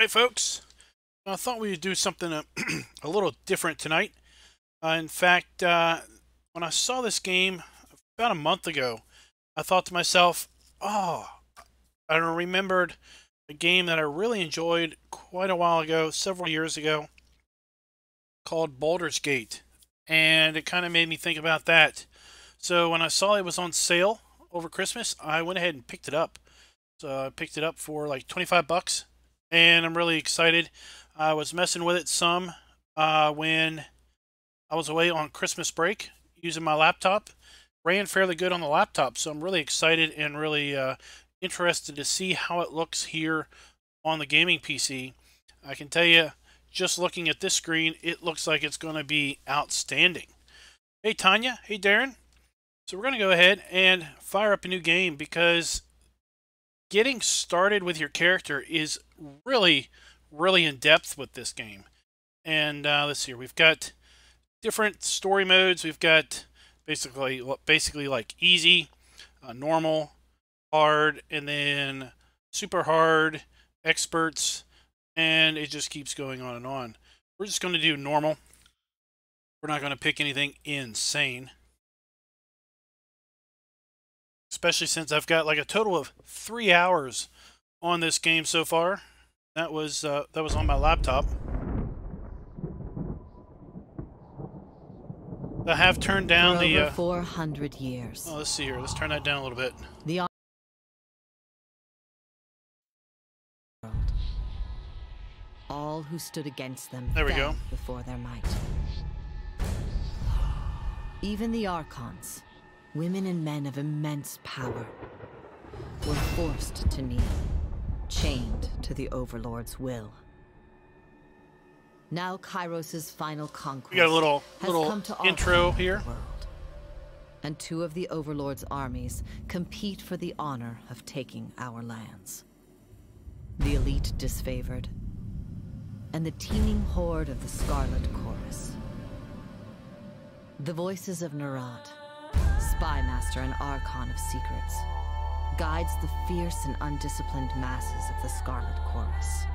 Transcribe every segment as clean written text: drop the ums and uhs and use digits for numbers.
Hey folks, I thought we would do something a little different tonight. In fact, when I saw this game about a month ago, I thought to myself, oh, I remembered a game that I really enjoyed quite a while ago, several years ago, called Baldur's Gate. And it kind of made me think about that. So when I saw it was on sale over Christmas, I went ahead and picked it up. So I picked it up for like 25 bucks, and I'm really excited. I was messing with it some when I was away on Christmas break using my laptop. Ran fairly good on the laptop, so I'm really excited and really interested to see how it looks here on the gaming PC. I can tell you, just looking at this screen, it looks like it's going to be outstanding. Hey Tanya, hey Darren. So we're going to go ahead and fire up a new game because getting started with your character is really, really in depth with this game. And let's see here. We've got different story modes. We've got basically like easy, normal, hard, and then super hard, experts, and it just keeps going on and on. We're just going to do normal. We're not going to pick anything insane. Especially since I've got like a total of 3 hours on this game so far. That was on my laptop. I have turned down For the over 400 years. Oh, let's see here. Let's turn that down a little bit. The world. All who stood against them There we fell go. before their might. Even the archons, women and men of immense power, were forced to kneel, chained to the Overlord's will. Now Kyros' final conquest We got a little has come to intro occupy here. the world, and two of the Overlord's armies compete for the honor of taking our lands. The elite disfavored, and the teeming horde of the Scarlet Chorus. The voices of Nerat, spy master and archon of secrets, guides the fierce and undisciplined masses of the Scarlet Chorus.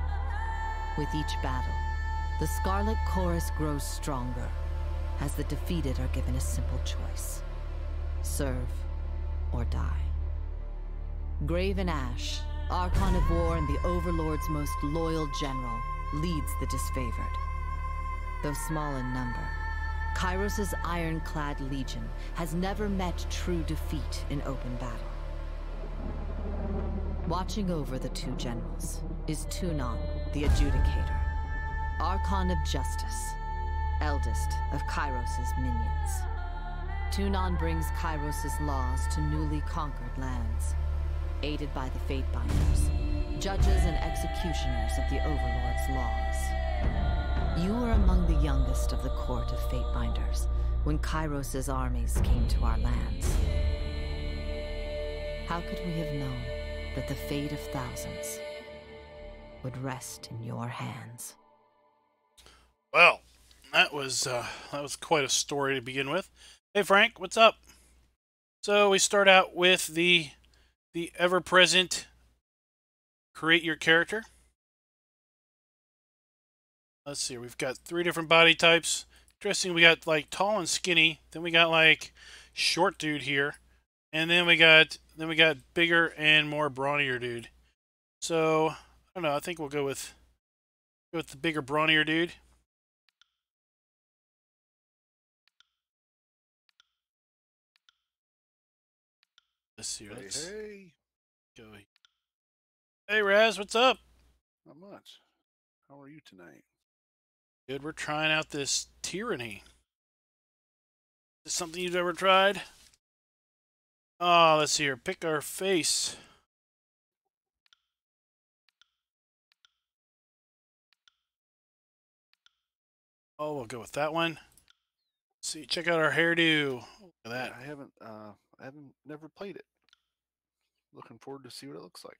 With each battle, the Scarlet Chorus grows stronger, as the defeated are given a simple choice: serve or die. Graven Ash, Archon of War and the Overlord's most loyal general, leads the disfavored. Though small in number, Kyros' ironclad legion has never met true defeat in open battle. Watching over the two generals is Tunon, the Adjudicator, Archon of Justice, eldest of Kyros' minions. Tunon brings Kyros' laws to newly conquered lands, aided by the Fatebinders, judges and executioners of the Overlord's laws. You were among the youngest of the court of Fatebinders when Kyros' armies came to our lands. How could we have known that the fate of thousands would rest in your hands? Well, that was quite a story to begin with. Hey Frank, what's up? So we start out with the ever-present create your character. Let's see, we've got 3 different body types. Interesting, we got like tall and skinny, then we got like short dude here, and then we got bigger and more brawnier dude. So I don't know, I think we'll go with the bigger brawnier dude. Let's see, let's Hey, go. Hey Raz, what's up? not much. How are you tonight? Good, we're trying out this Tyranny. Is this something you've ever tried? Oh, let's see here. Pick our face. Oh, we'll go with that one. Let's see, check out our hairdo. Look at that. I haven't never played it. Looking forward to see what it looks like.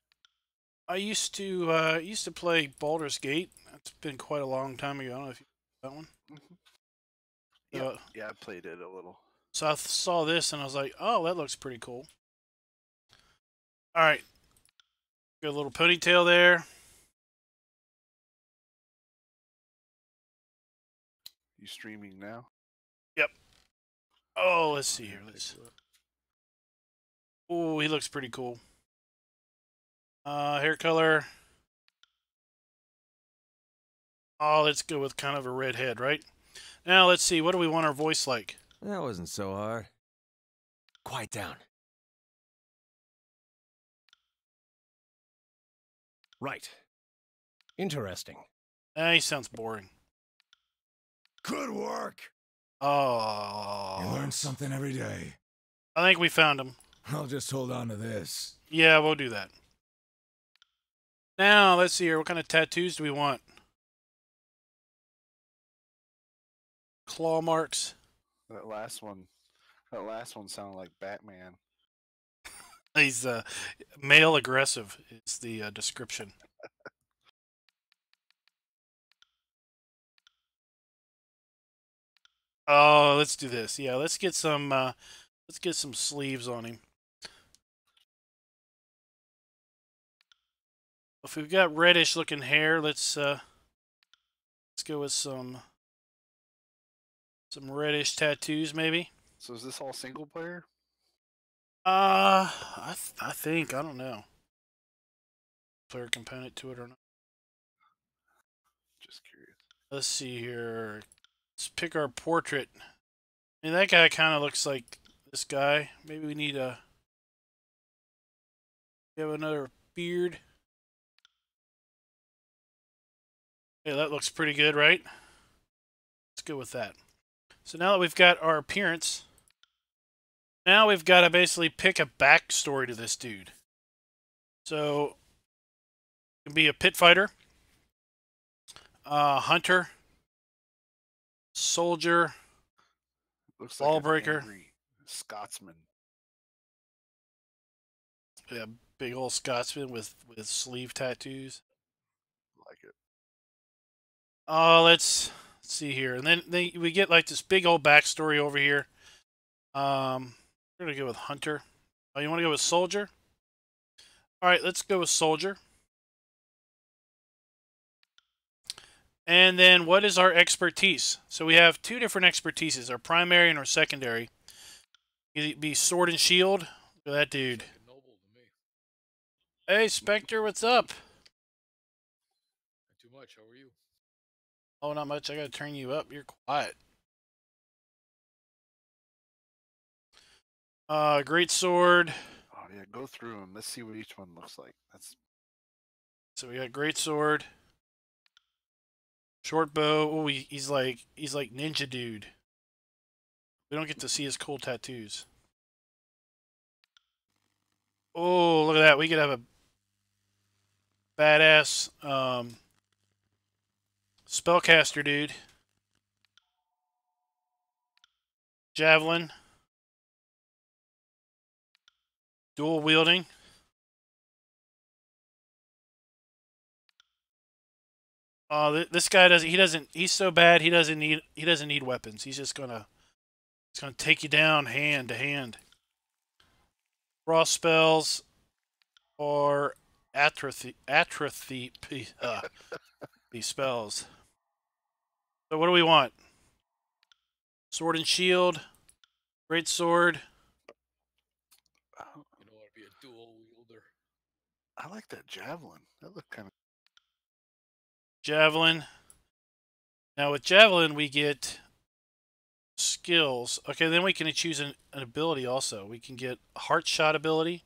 I used to play Baldur's Gate. That's been quite a long time ago. I don't know if you know that one. Yeah, I played it a little. So I saw this and I was like, oh, that looks pretty cool. All right, got a little ponytail there. You streaming now? Yep. Oh, let's see here. Pick Let's. you up. Oh, he looks pretty cool. Hair color. Oh, let's go with kind of a red head, right? Now let's see. What do we want our voice like? That wasn't so hard. Quiet down. Right. Interesting. He sounds boring. Good work. Oh. You learn something every day. I think we found him. I'll just hold on to this. Yeah, we'll do that. Now, let's see here. What kind of tattoos do we want? Claw marks. That last one sounded like Batman. He's male aggressive is the description. Oh, let's do this. Yeah, let's get some sleeves on him. If we've got reddish looking hair, let's go with some reddish tattoos maybe. So is this all single player? I think, I don't know. Player component to it or not. Just curious. Let's see here. Let's pick our portrait. I mean, that guy kind of looks like this guy. Maybe we need a. We have another beard. Yeah, that looks pretty good, right? Let's go with that. So now that we've got our appearance, now we've got to basically pick a backstory to this dude. So, it can be a pit fighter, hunter, soldier, Looks Ball like an breaker. angry Scotsman. Yeah, big old Scotsman with sleeve tattoos. Like it. Oh, let's see here, and then we get like this big old backstory over here. We're gonna go with hunter. Oh, you want to go with soldier? All right, let's go with soldier. And then what is our expertise? So we have two different expertises, our primary and our secondary. It'd be sword and shield. Look at that dude. Hey, Spectre, what's up? Not too much. How are you? Oh, not much. I gotta turn you up. You're quiet. Great sword. Oh yeah, go through them. Let's see what each one looks like. So we got great sword. Short bow. Oh, he's like ninja dude. We don't get to see his cool tattoos. Oh, look at that. We could have a badass spellcaster dude. Javelin. Dual wielding. This guy doesn't. He's so bad. He doesn't need weapons. He's gonna take you down hand to hand. Frost spells or atrophy these spells. So what do we want? Sword and shield, great sword. You don't want to be a dual wielder. I like that javelin. That looked kind of. Javelin. Now with javelin we get skills. Okay, then we can choose an ability also. We can get a heart shot ability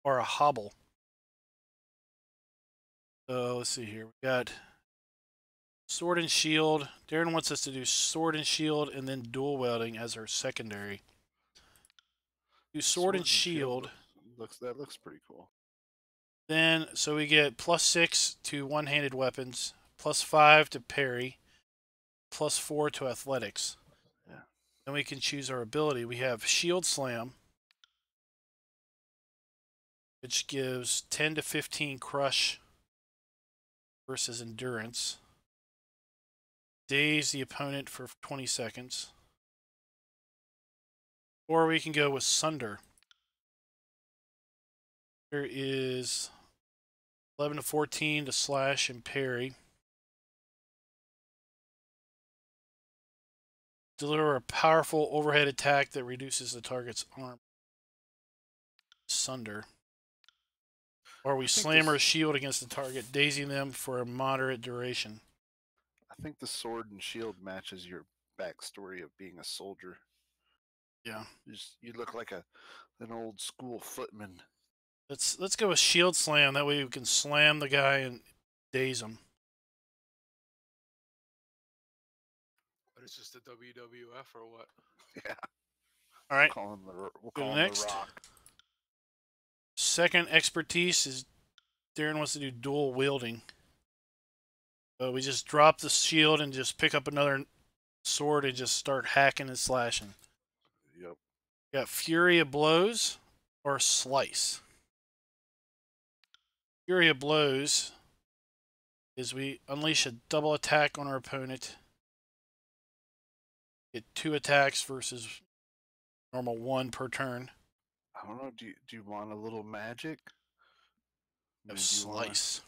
or a hobble. So let's see here. We got sword and shield. Darren wants us to do sword and shield and then dual wielding as our secondary. Do sword and shield. That looks pretty cool. Then, so we get +6 to one-handed weapons, +5 to parry, +4 to athletics. Yeah. Then we can choose our ability. We have shield slam, which gives 10 to 15 crush versus endurance. Daze the opponent for 20 seconds. Or we can go with sunder. There is 11 to 14 to slash and parry. Deliver a powerful overhead attack that reduces the target's arm. Sunder. Or we slam our shield against the target, dazing them for a moderate duration. I think the sword and shield matches your backstory of being a soldier. Yeah. You look like an old school footman. Let's go with shield slam. That way we can slam the guy and daze him. But it's just the WWF or what? Yeah. All right. We'll call him next. the Rock. Second expertise is Darren wants to do dual wielding. So we just drop the shield and just pick up another sword and just start hacking and slashing. Yep. We got Fury of Blows or Slice. Fury of Blows is we unleash a double attack on our opponent. Get 2 attacks versus normal 1 per turn. I don't know. Do you want a little magic? Slice.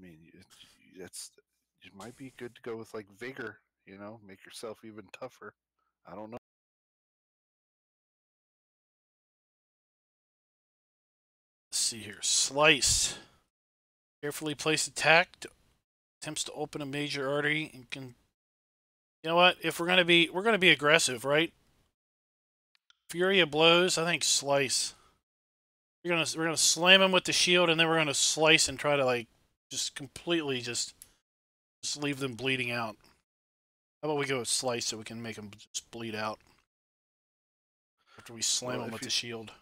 It might be good to go with like vigor. You know, make yourself even tougher. I don't know. Let's see here. Slice. Carefully placed attack. Attempts to open a major artery and can. You know what? If we're gonna be aggressive, right? Fury of Blows. I think Slice. We're gonna slam him with the shield, and then we're gonna slice and try to like just completely just leave them bleeding out. How about we go with Slice so we can make them just bleed out after we slam them with the shield.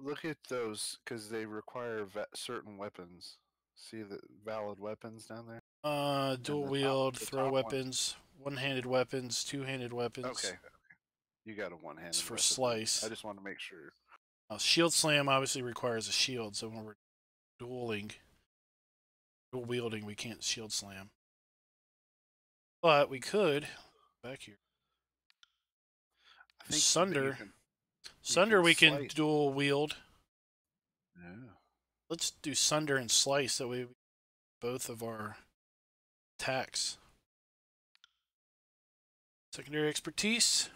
Look at those because they require certain weapons. See the valid weapons down there? Dual wield, throw weapons, one-handed weapons, two-handed weapons. Okay. You got a one-handed. It's for weapon. Slice. I just want to make sure. Now, shield slam obviously requires a shield, so when we're dual wielding, we can't shield slam. But we could back here. I think Sunder. Sunder we can dual wield. Yeah. Let's do Sunder and Slice. That way, both of our attacks. Secondary expertise.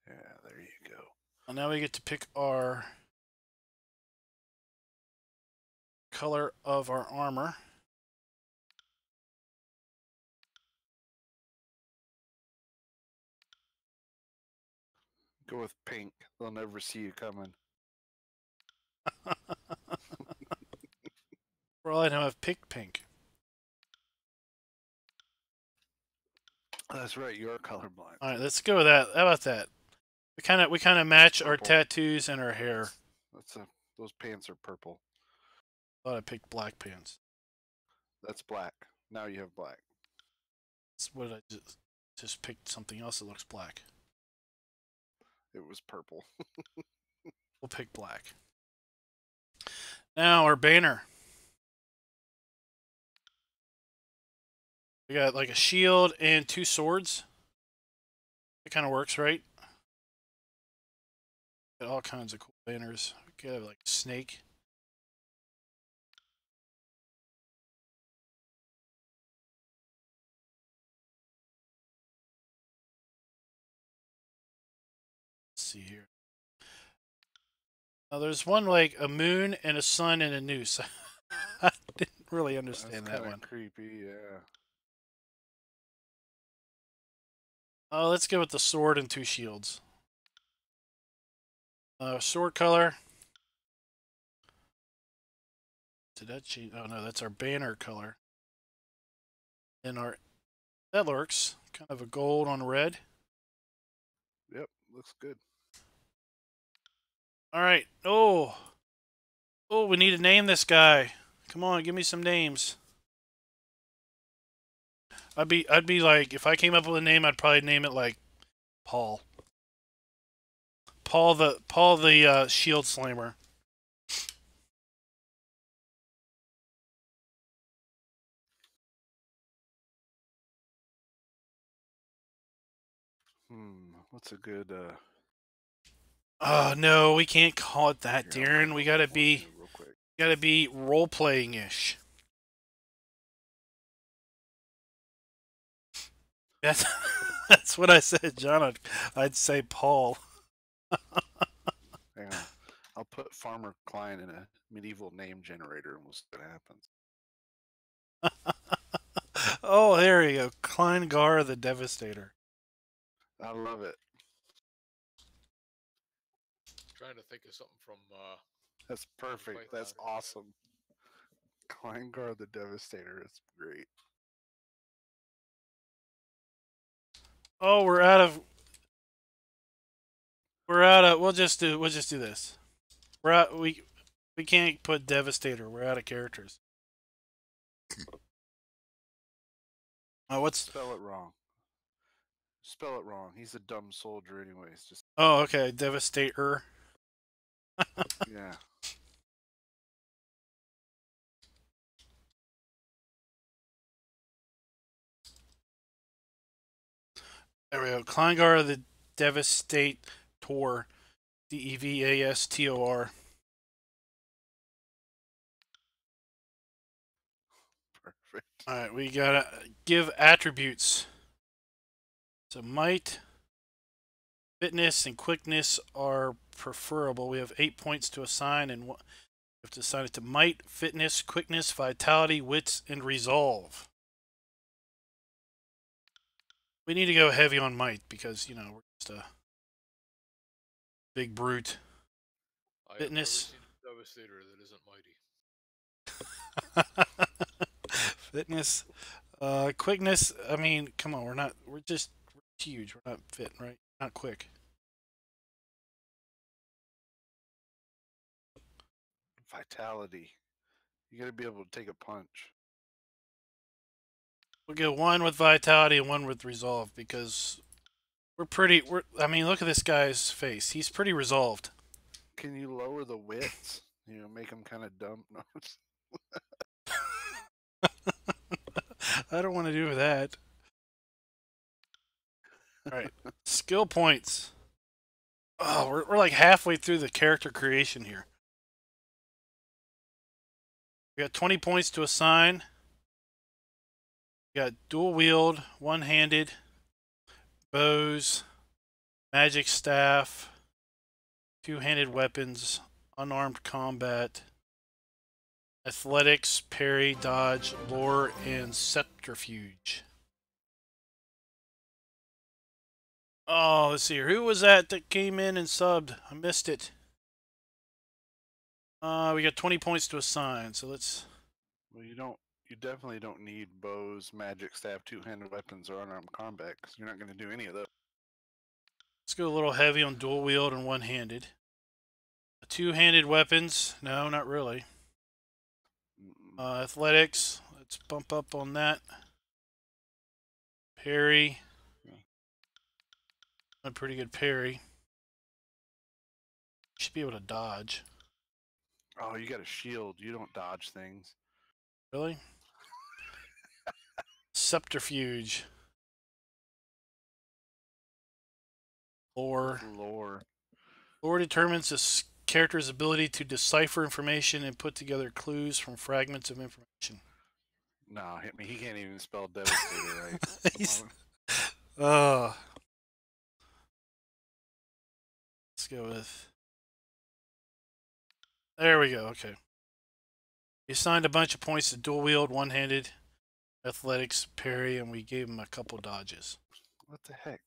Yeah, there you go. And now we get to pick our color of our armor. Go with pink. They'll never see you coming. For all I know, I've picked pink. That's right. You're colorblind. All right, let's go with that. How about that? We kind of match our tattoos and our hair. Those pants are purple. Thought I picked black pants. That's black. Now you have black. That's what I just picked something else that looks black. It was purple. We'll pick black. Now our banner. We got like a shield and 2 swords. It kind of works, right? Got all kinds of cool banners. We got like a snake. Let's see here. Now there's one like a moon and a sun and a noose. I didn't really understand that one. Creepy, yeah. Let's go with the sword and 2 shields. Sword color. Did that change? Oh no, that's our banner color. And that looks kind of a gold on red. Yep, looks good. All right. Oh, we need to name this guy. Come on, give me some names. I'd be like, if I came up with a name, I'd probably name it like Paul. Paul the shield slammer. What's a good Oh no, we can't call it that, Darren. We gotta be role playing ish. That's that's what I said, John. I'd say Paul. Hang on. I'll put Farmer Klein in a medieval name generator and we'll see what happens. Oh, there you go. Kleingar the Devastator. I love it. Trying to think of something from. That's perfect. That's awesome. Kleingar the Devastator is great. Oh, we're out of. We'll just do this. We're out. We can't put Devastator. We're out of characters. What's? Spell it wrong. Spell it wrong. He's a dumb soldier, anyways. Just. Oh, okay. Devastator. Yeah. There we go. Kleingar the Devastator. Devastor. Perfect. All right, we gotta give attributes. So might, fitness, and quickness are preferable. We have 8 points to assign, and we have to assign it to might, fitness, quickness, vitality, wits, and resolve. We need to go heavy on might because, you know, we're just a big brute. Fitness. I have never seen a Devastator that isn't mighty. Fitness. Quickness, I mean, come on, we're just huge. We're not fit, right? Not quick. Vitality. You gotta be able to take a punch. We'll go one with vitality and one with resolve because I mean, look at this guy's face. He's pretty resolved. Can you lower the wits? You know, make them kind of dumb. No. I don't want to do that. All right, skill points. Oh, we're like halfway through the character creation here. We got 20 points to assign. We got dual wield, one-handed, bows, magic staff, two-handed weapons, unarmed combat, athletics, parry, dodge, lore, and subterfuge. Oh, let's see here. Who was that came in and subbed? I missed it. We got 20 points to assign, so let's... Well, you definitely don't need bows, magic staff, two-handed weapons, or unarmed combat, because you're not going to do any of those. Let's go a little heavy on dual wield and one-handed. Two-handed weapons. No, not really. Athletics. Let's bump up on that. Parry. A pretty good parry. Should be able to dodge. Oh, you got a shield. You don't dodge things. Really? Subterfuge. Lore. Lore determines a character's ability to decipher information and put together clues from fragments of information. No, hit me. He can't even spell Devastator right. Let's go with... There we go, okay. We assigned a bunch of points to dual wield, one-handed, athletics, parry, and we gave him a couple dodges. What the heck?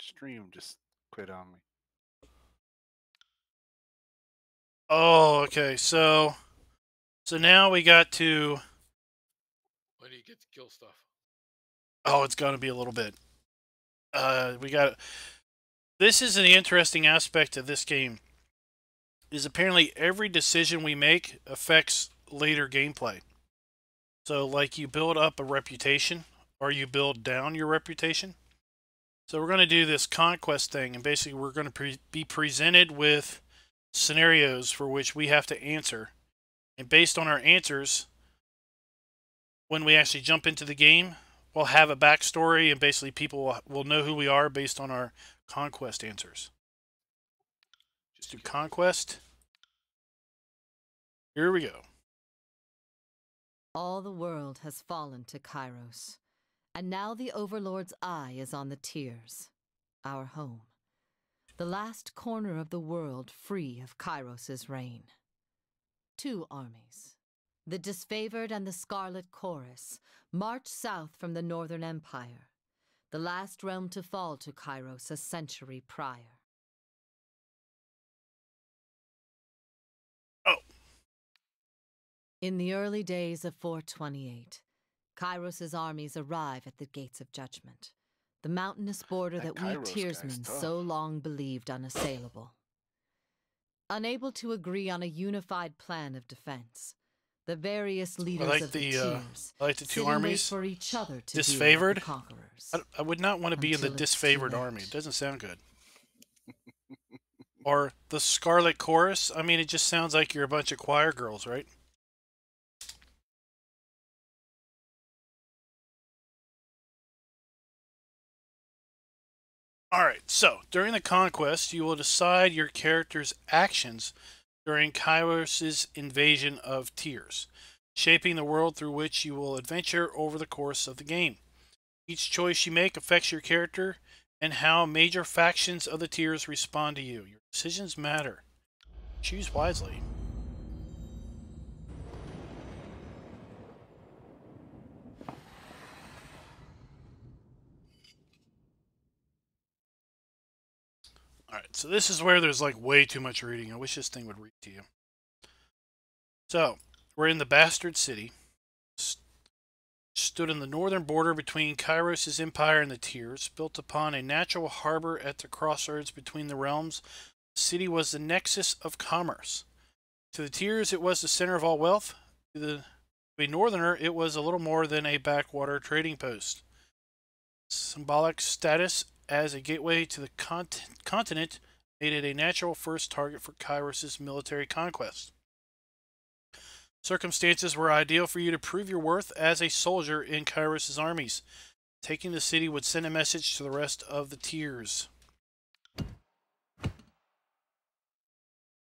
Stream just quit on me. Oh, okay, so now we got to... When do you get to kill stuff? Oh, it's going to be a little bit. This is an interesting aspect of this game. Is apparently every decision we make affects later gameplay. So, like, you build up a reputation, or you build down your reputation. So we're going to do this conquest thing, and basically we're going to be presented with scenarios for which we have to answer. And based on our answers, when we actually jump into the game, we'll have a backstory, and basically people will know who we are based on our conquest answers. Just do conquest. Here we go. All the world has fallen to Kyros, And now the Overlord's eye is on the Tears, our home. The last corner of the world free of Kyros' reign. 2 armies, the Disfavored and the Scarlet Chorus, march south from the Northern Empire, the last realm to fall to Kyros a century prior. Oh. In the early days of 428, Kyros' armies arrive at the Gates of Judgment, the mountainous border that we Kyros guy's Tearsmen tough. so long believed unassailable. Unable to agree on a unified plan of defense, the various leaders of the Tears I like the 2 sit and wait armies. for each other to Disfavored? deal with the conquerors. I would not want to be in the Until it's disfavored too army. late. It doesn't sound good. Or the Scarlet Chorus. I mean, it just sounds like you're a bunch of choir girls, right? Alright, so during the conquest, you will decide your character's actions during Kyros' invasion of Tears, shaping the world through which you will adventure over the course of the game. Each choice you make affects your character and how major factions of the Tears respond to you. Your decisions matter. Choose wisely. Alright, so this is where there's like way too much reading. I wish this thing would read to you. So, we're in the Bastard City. Stood on the northern border between Kyros' empire and the Tears, built upon a natural harbor at the crossroads between the realms. The city was the nexus of commerce. To the Tears, it was the center of all wealth. To a northerner, it was a little more than a backwater trading post. Symbolic status as a gateway to the continent made it a natural first target for Kyros' military conquest. Circumstances were ideal for you to prove your worth as a soldier in Kyros' armies. Taking the city would send a message to the rest of the Tears.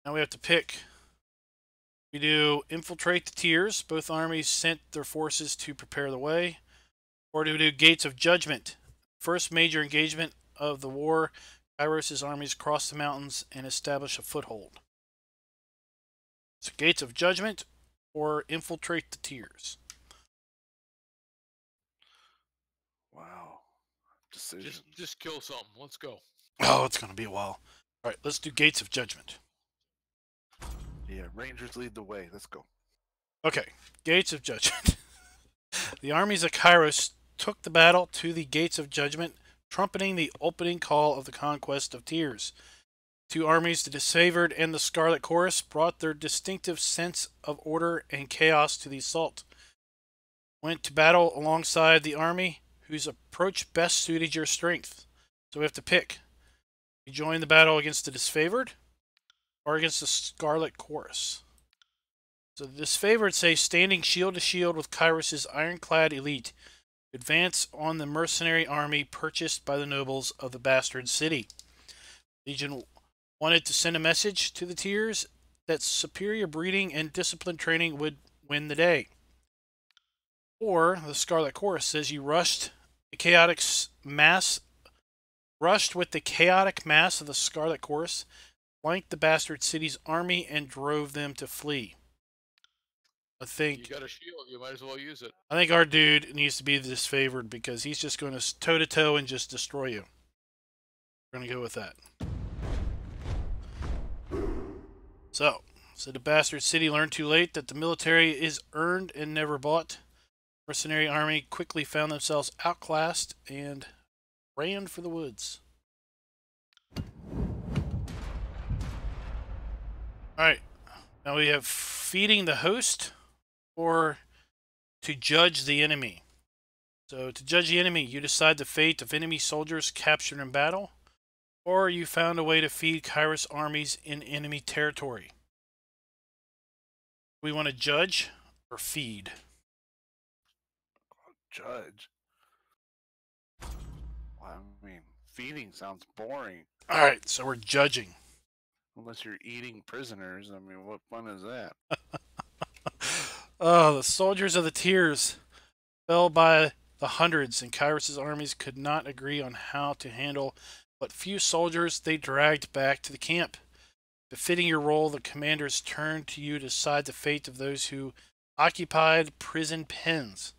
Now we have to pick. We do infiltrate the Tears. Both armies sent their forces to prepare the way. Or do we do Gates of Judgment? First major engagement of the war, Kyros' armies cross the mountains and establish a foothold. So Gates of Judgment or infiltrate the Tears. Wow. Decision. Just kill something. Let's go. Oh, it's going to be a while. All right, let's do Gates of Judgment. Yeah, Rangers lead the way. Let's go. Okay, Gates of Judgment. The armies of Kyros took the battle to the Gates of Judgment, trumpeting the opening call of the conquest of Tears. 2 armies, the Disfavored and the Scarlet Chorus, brought their distinctive sense of order and chaos to the assault. Went to battle alongside the army whose approach best suited your strength. So we have to pick. You join the battle against the Disfavored or against the Scarlet Chorus. So the Disfavored say standing shield to shield with Kyros' ironclad elite. Advance on the mercenary army purchased by the nobles of the Bastard City. Legion wanted to send a message to the Tears that superior breeding and disciplined training would win the day. Or the Scarlet Chorus says you rushed with the chaotic mass of the Scarlet Chorus, flanked the Bastard City's army, and drove them to flee. I think You got a shield. You might as well use it. I think our dude needs to be the Disfavored because he's just going to toe to toe and just destroy you. We're going to go with that. So the Bastard City learned too late that the military is earned and never bought. Mercenary army quickly found themselves outclassed and ran for the woods. Alright, now we have feeding the host or to judge the enemy. So to judge the enemy, you decide the fate of enemy soldiers captured in battle, or you found a way to feed Kyros armies in enemy territory. We want to judge or feed? Judge. Well, I mean, feeding sounds boring. Alright, so we're judging. Unless you're eating prisoners. I mean, what fun is that? Oh, the soldiers of the Tears fell by the hundreds in Kyros' armies could not agree on how to handle what few soldiers they dragged back to the camp. Befitting your role, the commanders turned to you to decide the fate of those who occupied prison pens.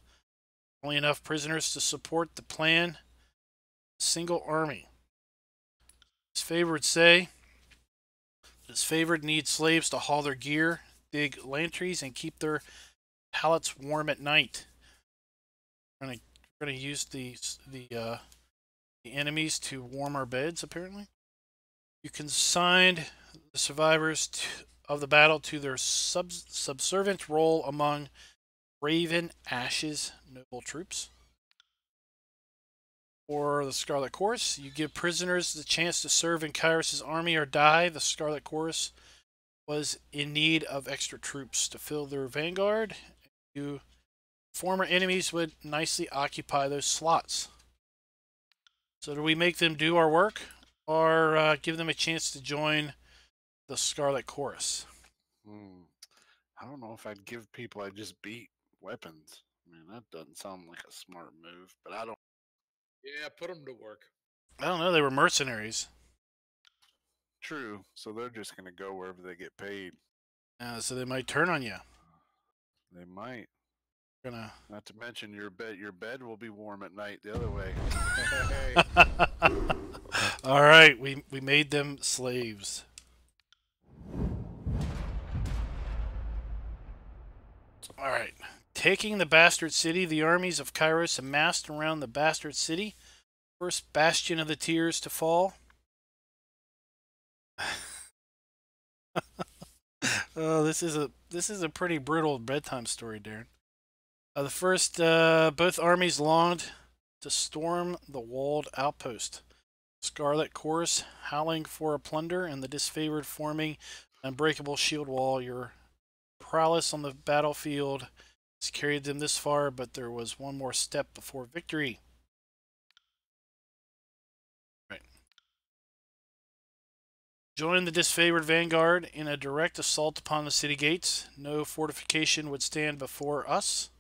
Only enough prisoners to support the plan. A single army. Disfavored say, disfavored need slaves to haul their gear, dig lanterns, and keep their pallets warm at night. We're gonna use the enemies to warm our beds. Apparently, you consigned the survivors of the battle to their subservient role among Raven Ash's noble troops. For the Scarlet Chorus, you give prisoners the chance to serve in Kyros' army or die. The Scarlet Chorus was in need of extra troops to fill their vanguard. You former enemies would nicely occupy those slots. So do we make them do our work, or give them a chance to join the Scarlet Chorus? I don't know if I'd give people I just beat weapons. I mean, that doesn't sound like a smart move, but I don't. Yeah, put them to work. I don't know. They were mercenaries. True. So they're just going to go wherever they get paid. So they might turn on you. They might. Gonna. Not to mention your bed will be warm at night the other way. All right, we made them slaves. All right. Taking the Bastard City, the armies of Kyros amassed around the Bastard City, first bastion of the Tears to fall. Oh, this is a pretty brutal bedtime story, Darren. Both armies longed to storm the walled outpost. Scarlet Chorus howling for a plunder, and the disfavored forming an unbreakable shield wall. Your prowess on the battlefield has carried them this far, but there was one more step before victory. Right. Join the disfavored vanguard in a direct assault upon the city gates. No fortification would stand before us.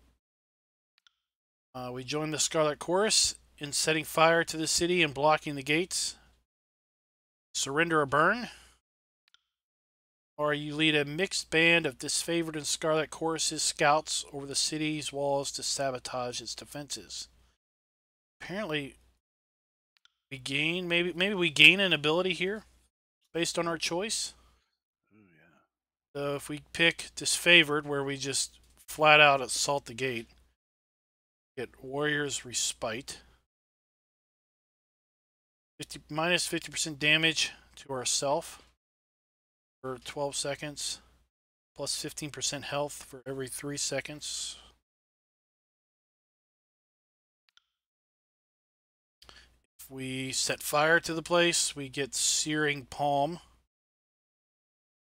We join the Scarlet Chorus in setting fire to the city and blocking the gates. Surrender or burn. Or you lead a mixed band of disfavored and Scarlet Chorus's scouts over the city's walls to sabotage its defenses. Apparently, we gain maybe we gain an ability here based on our choice. Ooh, yeah. So if we pick disfavored, where we just flat out assault the gate, get Warrior's Respite. Minus 50% damage to ourself for 12 seconds. Plus 15% health for every 3 seconds. If we set fire to the place, we get Searing Palm.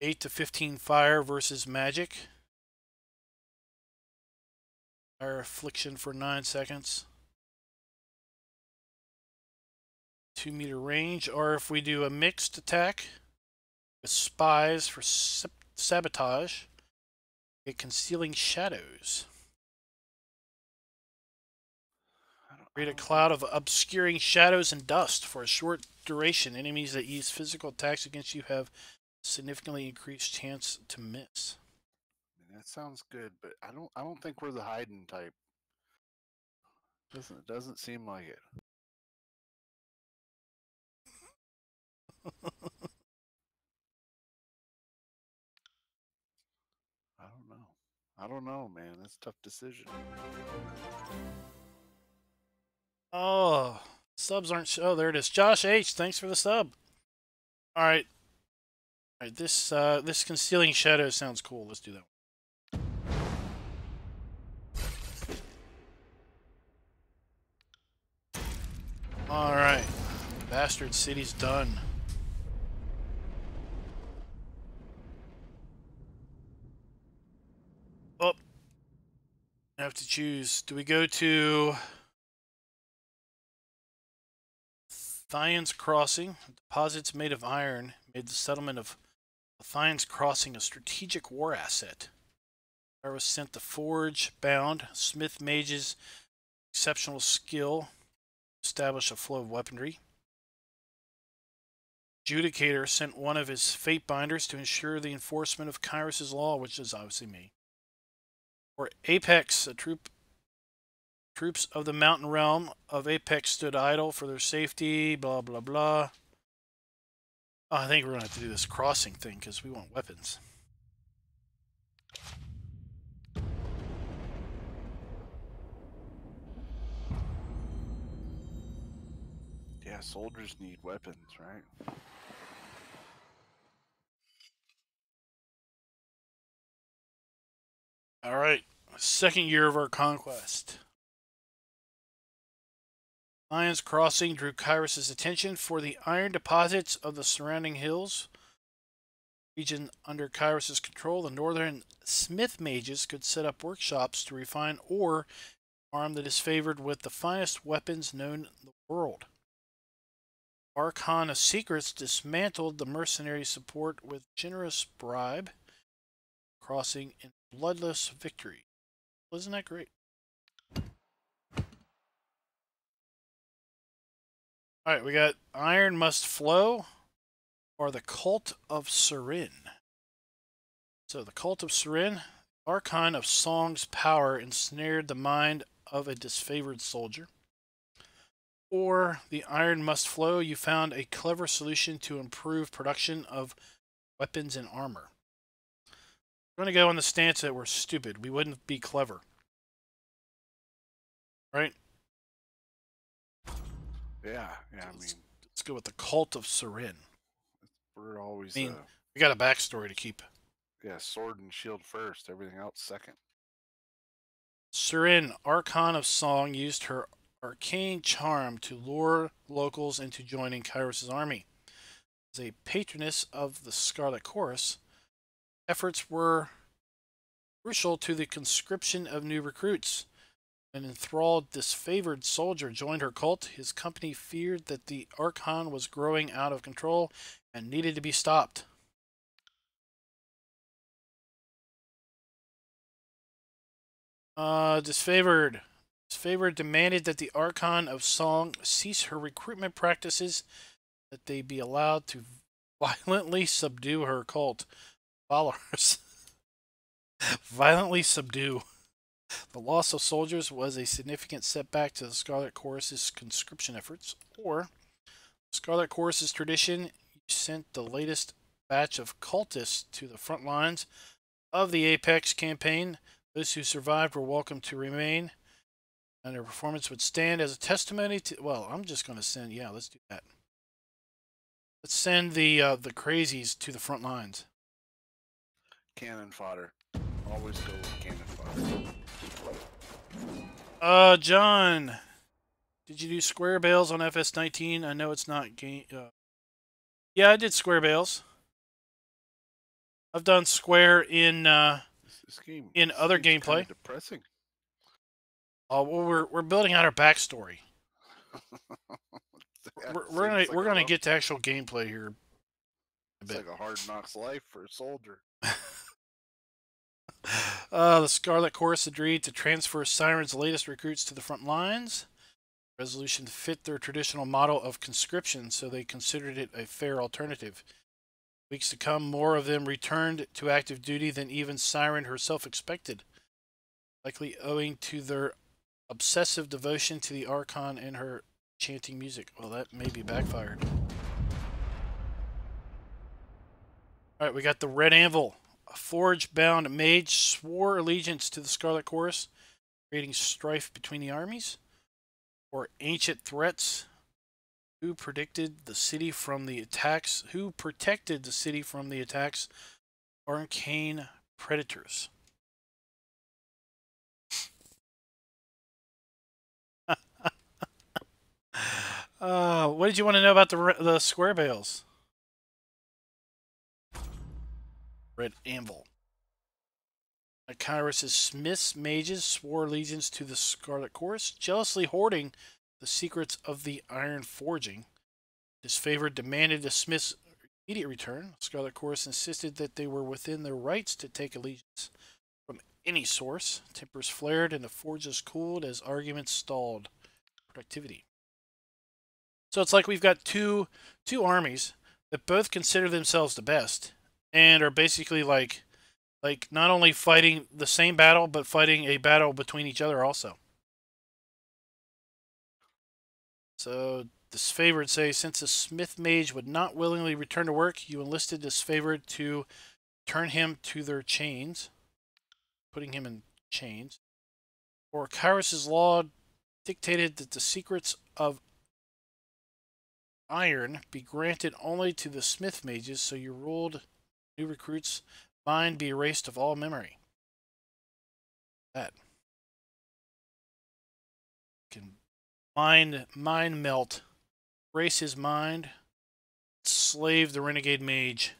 8 to 15 fire versus magic. Fire Affliction for 9 seconds. 2-meter range, or if we do a mixed attack with spies for sabotage, get Concealing Shadows. Create a cloud of obscuring shadows and dust for a short duration. Enemies that use physical attacks against you have significantly increased chance to miss. That sounds good, but I don't think we're the hiding type. Doesn't seem like it. I don't know, man. That's a tough decision. Oh, subs aren't. Oh, there it is. Josh H, thanks for the sub. All right. All right. This Concealing Shadows sounds cool. Let's do that. All right. Bastard City's done. Oh. I have to choose. Do we go to Thion's Crossing? Deposits made of iron made the settlement of Thion's Crossing a strategic war asset. Kyros sent the forge bound Smith mages exceptional skill to establish a flow of weaponry. Judicator sent one of his fate binders to ensure the enforcement of Kyros' law, which is obviously me. Or Apex, troops of the mountain realm of Apex stood idle for their safety, blah, blah, blah. Oh, I think we're going to have to do this crossing thing because we want weapons. Yeah, soldiers need weapons, right? All right, second year of our conquest. Lion's Crossing drew Kyros' attention for the iron deposits of the surrounding hills. Region under Kyros' control, the northern smith mages could set up workshops to refine ore, arm the disfavored with the finest weapons known in the world. Archon of Secrets dismantled the mercenary support with generous bribe, crossing in bloodless victory. Wasn't that great? Alright, we got Iron Must Flow, or the Cult of Surin. So the Cult of Surin, Archon of Song's power ensnared the mind of a disfavored soldier. Or the Iron Must Flow, you found a clever solution to improve production of weapons and armor. We're going to go on the stance that we're stupid. We wouldn't be clever. Right? Yeah, I mean, let's go with the Cult of Surin. We're always. I mean, we got a backstory to keep. Yeah, sword and shield first, everything else second. Surin, Archon of Song, used her arcane charm to lure locals into joining Kyros' army. As a patroness of the Scarlet Chorus, efforts were crucial to the conscription of new recruits. An enthralled, disfavored soldier joined her cult. His company feared that the Archon was growing out of control and needed to be stopped. Disfavored. Disfavored demanded that the Archon of Song cease her recruitment practices, that they be allowed to violently subdue her cult followers. Violently subdue. The loss of soldiers was a significant setback to the Scarlet Chorus's conscription efforts. Or, Scarlet Chorus's tradition sent the latest batch of cultists to the front lines of the Apex campaign. Those who survived were welcome to remain, and their performance would stand as a testimony to... Well, I'm just going to send... Yeah, let's do that. Let's send the crazies to the front lines. Cannon fodder. Always go with cannon fodder. John, did you do square bales on FS19? I know it's not game. Yeah, I did square bales. I've done square in other gameplay. Depressing. Oh well, we're building out our backstory. we're gonna get to actual gameplay here. It's like a hard knocks life for a soldier. The Scarlet Chorus agreed to transfer Siren's latest recruits to the front lines. Resolution fit their traditional model of conscription, so they considered it a fair alternative. Weeks to come, more of them returned to active duty than even Siren herself expected, likely owing to their obsessive devotion to the Archon and her chanting music. Well, that may be backfired. Alright, we got the Red Anvil. A forge-bound mage swore allegiance to the Scarlet Chorus, creating strife between the armies. Or ancient threats. Who protected the city from the attacks of arcane predators? What did you want to know about the square bales? Red Anvil. Kyros' smiths mages swore allegiance to the Scarlet Chorus, jealously hoarding the secrets of the iron forging. Disfavored demanded the smiths' immediate return. Scarlet Chorus insisted that they were within their rights to take allegiance from any source. Tempers flared and the forges cooled as arguments stalled. Productivity. So it's like we've got two armies that both consider themselves the best and are basically like not only fighting the same battle but fighting a battle between each other also. So disfavored say, since the smith mage would not willingly return to work, you enlisted disfavored to turn him to their chains, putting him in chains. Or Kyros' law dictated that the secrets of iron be granted only to the smith mages, so you ruled new recruits' mind be erased of all memory. That can mind melt, erase his mind, slave the renegade mage.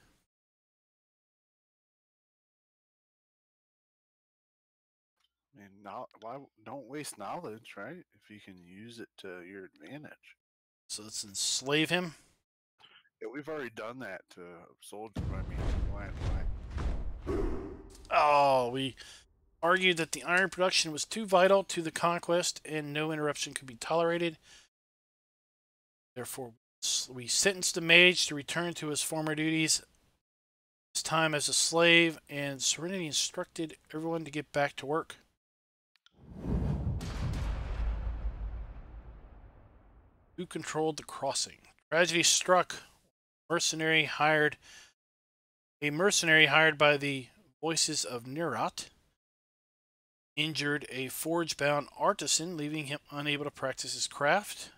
And why don't waste knowledge, right? If you can use it to your advantage. So let's enslave him. Yeah, we've already done that to soldier. I mean, why? Oh, we argued that the iron production was too vital to the conquest and no interruption could be tolerated. Therefore, we sentenced the mage to return to his former duties, this time as a slave, and Serenity instructed everyone to get back to work. Who controlled the crossing? Tragedy struck. A mercenary hired by the voices of Nerat injured a forge-bound artisan, leaving him unable to practice his craft.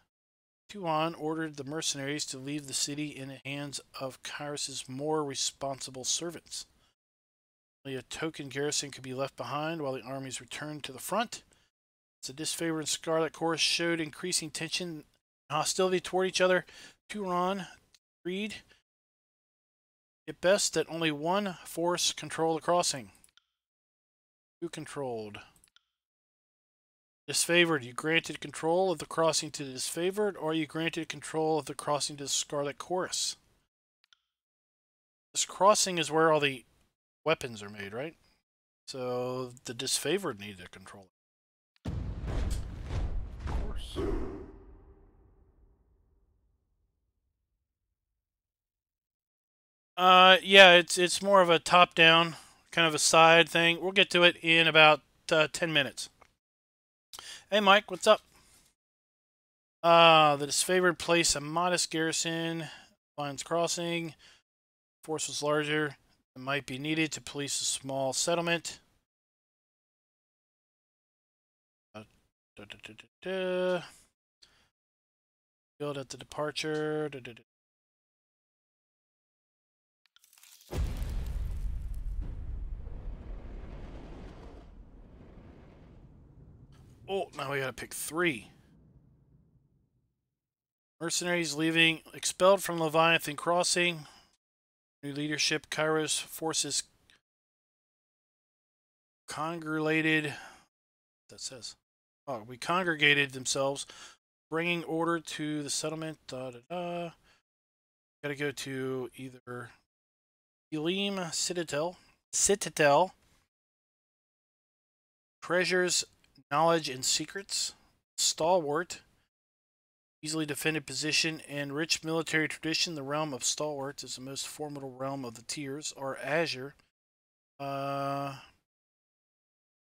Tuan ordered the mercenaries to leave the city in the hands of Kyros' more responsible servants. Only a token garrison could be left behind while the armies returned to the front. As the disfavored Scarlet Corps showed increasing tension and hostility toward each other, Turan agreed it best that only one force control the crossing. Who controlled? Disfavored, you granted control of the crossing to the disfavored, or you granted control of the crossing to the Scarlet Chorus. This crossing is where all the weapons are made, right? So the disfavored need to control it. Of course. Yeah, it's more of a top-down, kind of a side thing. We'll get to it in about 10 minutes. Hey, Mike, what's up? The disfavored place a modest garrison. Lions Crossing. Force was larger. It might be needed to police a small settlement. Build at the departure. Oh, now we gotta pick 3. Mercenaries leaving, expelled from Leviathan Crossing. New leadership, Kyros forces congregated. That says, oh, we congregated themselves, bringing order to the settlement. Gotta go to either Elim Citadel, treasures, knowledge, and secrets. Stalwart, easily defended position and rich military tradition. The realm of Stalwart is the most formidable realm of the tiers. Or Azure.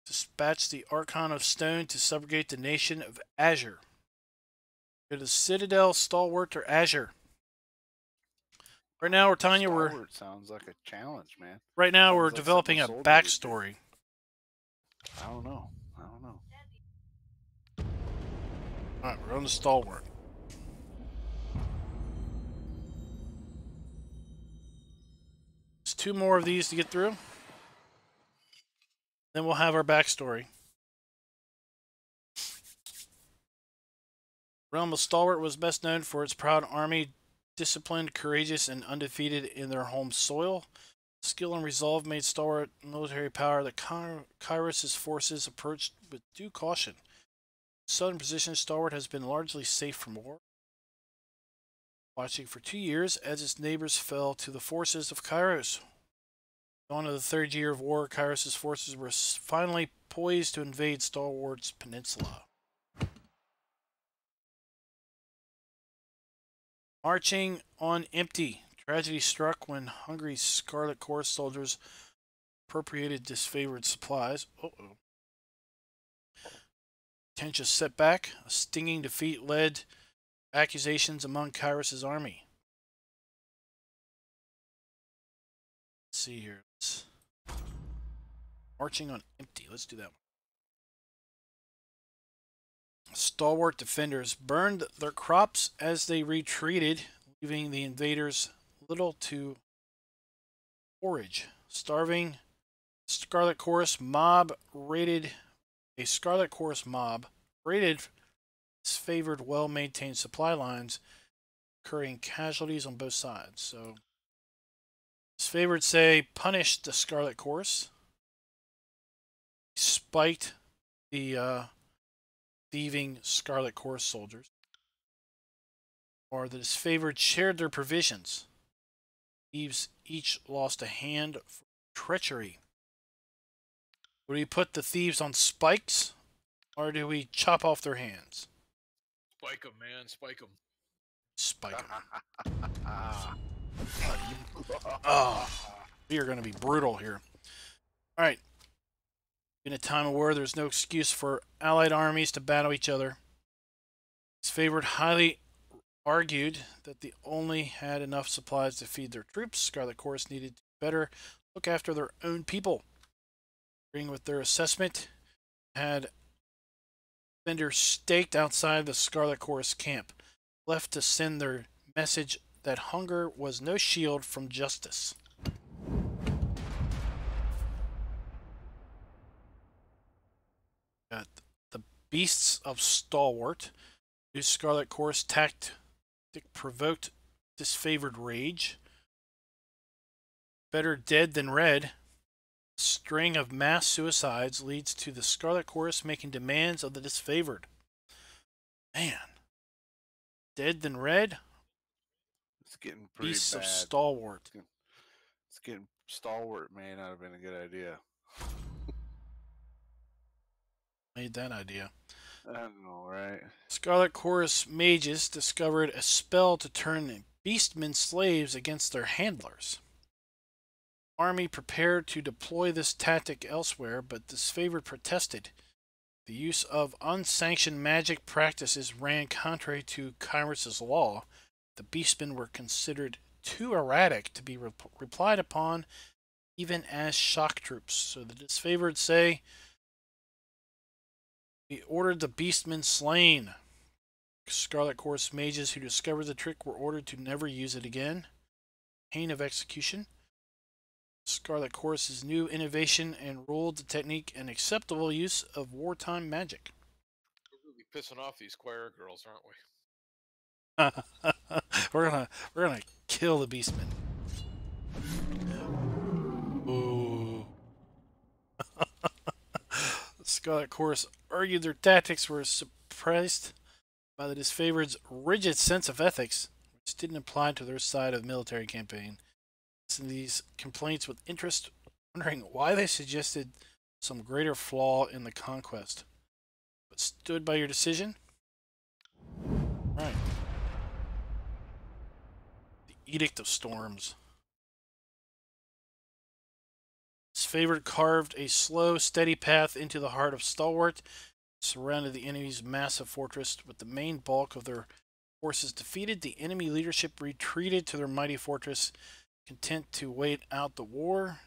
Dispatch the Archon of Stone to subrogate the nation of Azure. Go to Citadel, Stalwart, or Azure. Right now, we're telling you Stalwart sounds like a challenge, man. Right now, Sounds we're like developing a something a soldier would do. backstory. I don't know. Alright, we're on the Stalwart. There's 2 more of these to get through. Then we'll have our backstory. Realm of Stalwart was best known for its proud army, disciplined, courageous, and undefeated in their home soil. Skill and resolve made Stalwart military power that Kyros' forces approached with due caution. Southern position, Stalwart has been largely safe from war, watching for 2 years as its neighbors fell to the forces of Kyros. Dawn of the third year of war, Kyros' forces were finally poised to invade Stalwart's Peninsula. Marching on empty. Tragedy struck when hungry Scarlet Corps soldiers appropriated disfavored supplies. Uh-oh. Contentious setback. A stinging defeat led accusations among Kyros' army. Let's see here. Marching on empty. Let's do that one. Stalwart defenders burned their crops as they retreated, leaving the invaders little to forage. Starving Scarlet Chorus mob raided disfavored well-maintained supply lines, incurring casualties on both sides. So disfavored say punished the Scarlet Chorus, spiked the thieving Scarlet Chorus soldiers, or the disfavored shared their provisions. Thieves each lost a hand for treachery. Do we put the thieves on spikes, or do we chop off their hands? Spike them, man. Spike them. Spike them. Oh, we are going to be brutal here. All right. In a time of war, there's no excuse for allied armies to battle each other. Disfavored highly argued that they only had enough supplies to feed their troops. Scarlet Corps needed to better look after their own people. Agreeing with their assessment, had defenders staked outside the Scarlet Corps camp, left to send their message that hunger was no shield from justice. Got the Beasts of Stalwart, whose Scarlet Corps tactic provoked disfavored rage. Better dead than red. A string of mass suicides leads to the Scarlet Corps making demands of the disfavored. Man. Dead than red? It's getting pretty Beasts bad. of Stalwart. It's getting Stalwart may not have been a good idea. Made that idea. I don't know, right? Scarlet Chorus mages discovered a spell to turn beastmen slaves against their handlers. Army prepared to deploy this tactic elsewhere, but disfavored protested. The use of unsanctioned magic practices ran contrary to Kyros' law. The beastmen were considered too erratic to be replied upon, even as shock troops. So the disfavored say, we ordered the beastmen slain. Scarlet Corps mages who discovered the trick were ordered to never use it again. Pain of execution. Scarlet Corps' new innovation and ruled the technique an acceptable use of wartime magic. We're really pissing off these choir girls, aren't we? we're gonna kill the beastmen. Ooh. Scarlet Corps argued their tactics were suppressed by the disfavored's rigid sense of ethics, which didn't apply to their side of the military campaign. Listened to these complaints with interest, wondering why they suggested some greater flaw in the conquest. But stood by your decision? Right. The Edict of Storms. Disfavored carved a slow, steady path into the heart of Stalwart, surrounded the enemy's massive fortress. With the main bulk of their forces defeated, the enemy leadership retreated to their mighty fortress, content to wait out the war.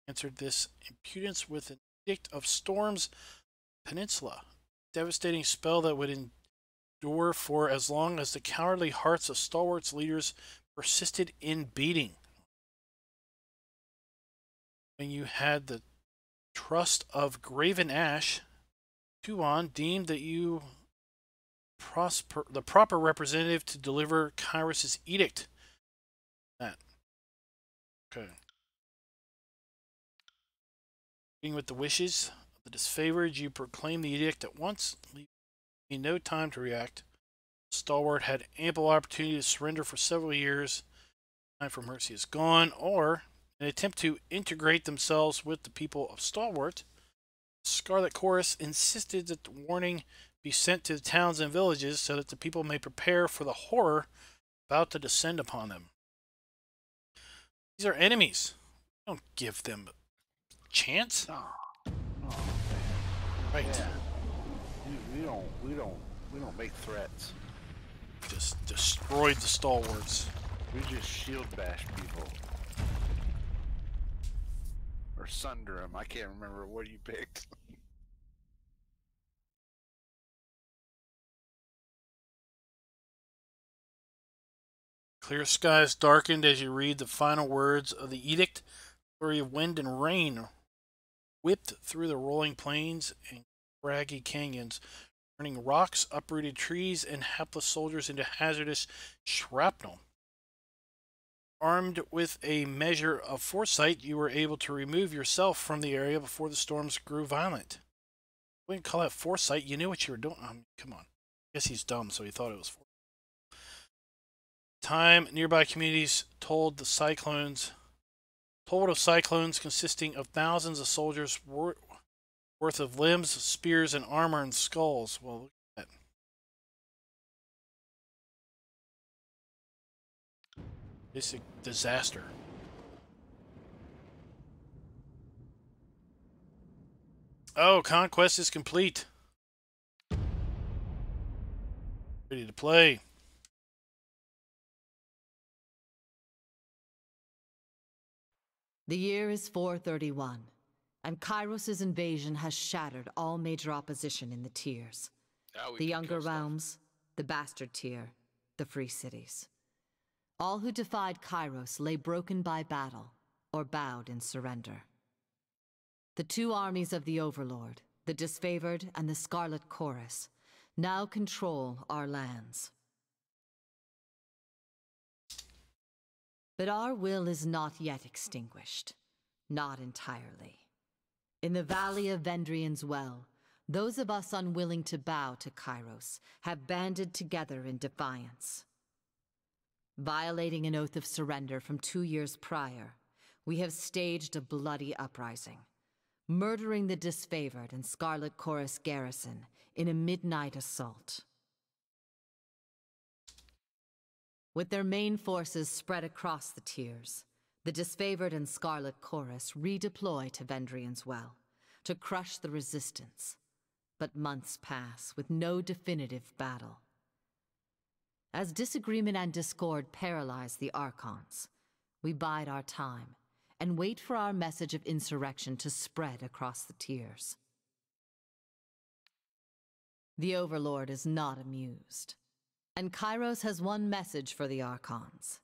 Answered this impudence with an Edict of Storms Peninsula, devastating spell that would endure for as long as the cowardly hearts of Stalwart's leaders persisted in beating. When you had the trust of Graven Ash, Tuon deemed that you the proper representative to deliver Kyros' edict. That. Okay. Being with the wishes of the disfavored, you proclaim the edict at once, leaving no time to react. Stalwart had ample opportunity to surrender for several years. Time for mercy is gone, or In an attempt to integrate themselves with the people of Stalwart, Scarlet Chorus insisted that the warning be sent to the towns and villages so that the people may prepare for the horror about to descend upon them. These are enemies. Don't give them a chance. No, no, man. Right. Yeah. We don't make threats. Just destroyed the stalwarts. We just shield bash people. Or sunder them. I can't remember what you picked. Clear skies darkened as you read the final words of the edict. A flurry of wind and rain whipped through the rolling plains and craggy canyons, turning rocks, uprooted trees, and hapless soldiers into hazardous shrapnel. Armed with a measure of foresight, you were able to remove yourself from the area before the storms grew violent. I wouldn't call that foresight. You knew what you were doing. Come on. I guess he's dumb, so he thought it was foresight. Time, nearby communities told of cyclones consisting of thousands of soldiers worth of limbs, spears, and armor and skulls. Well, look at that. It's a disaster. Oh, conquest is complete. Ready to play. The year is 431, and Kyros' invasion has shattered all major opposition in the tiers. The younger realms, the bastard tier, the free cities. All who defied Kyros lay broken by battle, or bowed in surrender. The two armies of the Overlord, the Disfavored and the Scarlet Chorus, now control our lands. But our will is not yet extinguished. Not entirely. In the Valley of Vendrian's Well, those of us unwilling to bow to Kyros have banded together in defiance. Violating an oath of surrender from 2 years prior, we have staged a bloody uprising, murdering the Disfavored and Scarlet Chorus garrison in a midnight assault. With their main forces spread across the tiers, the Disfavored and Scarlet Chorus redeploy to Vendrian's Well to crush the resistance. But months pass with no definitive battle. As disagreement and discord paralyze the archons, we bide our time and wait for our message of insurrection to spread across the tiers. The Overlord is not amused. And Kyros has one message for the Archons.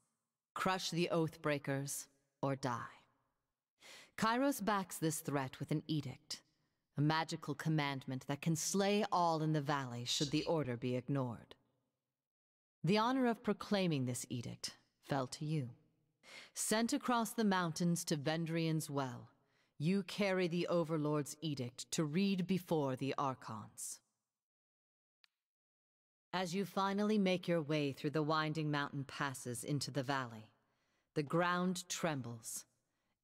Crush the Oathbreakers, or die. Kyros backs this threat with an edict, a magical commandment that can slay all in the valley should the order be ignored. The honor of proclaiming this edict fell to you. Sent across the mountains to Vendrian's Well, you carry the Overlord's edict to read before the Archons. As you finally make your way through the winding mountain passes into the valley, the ground trembles,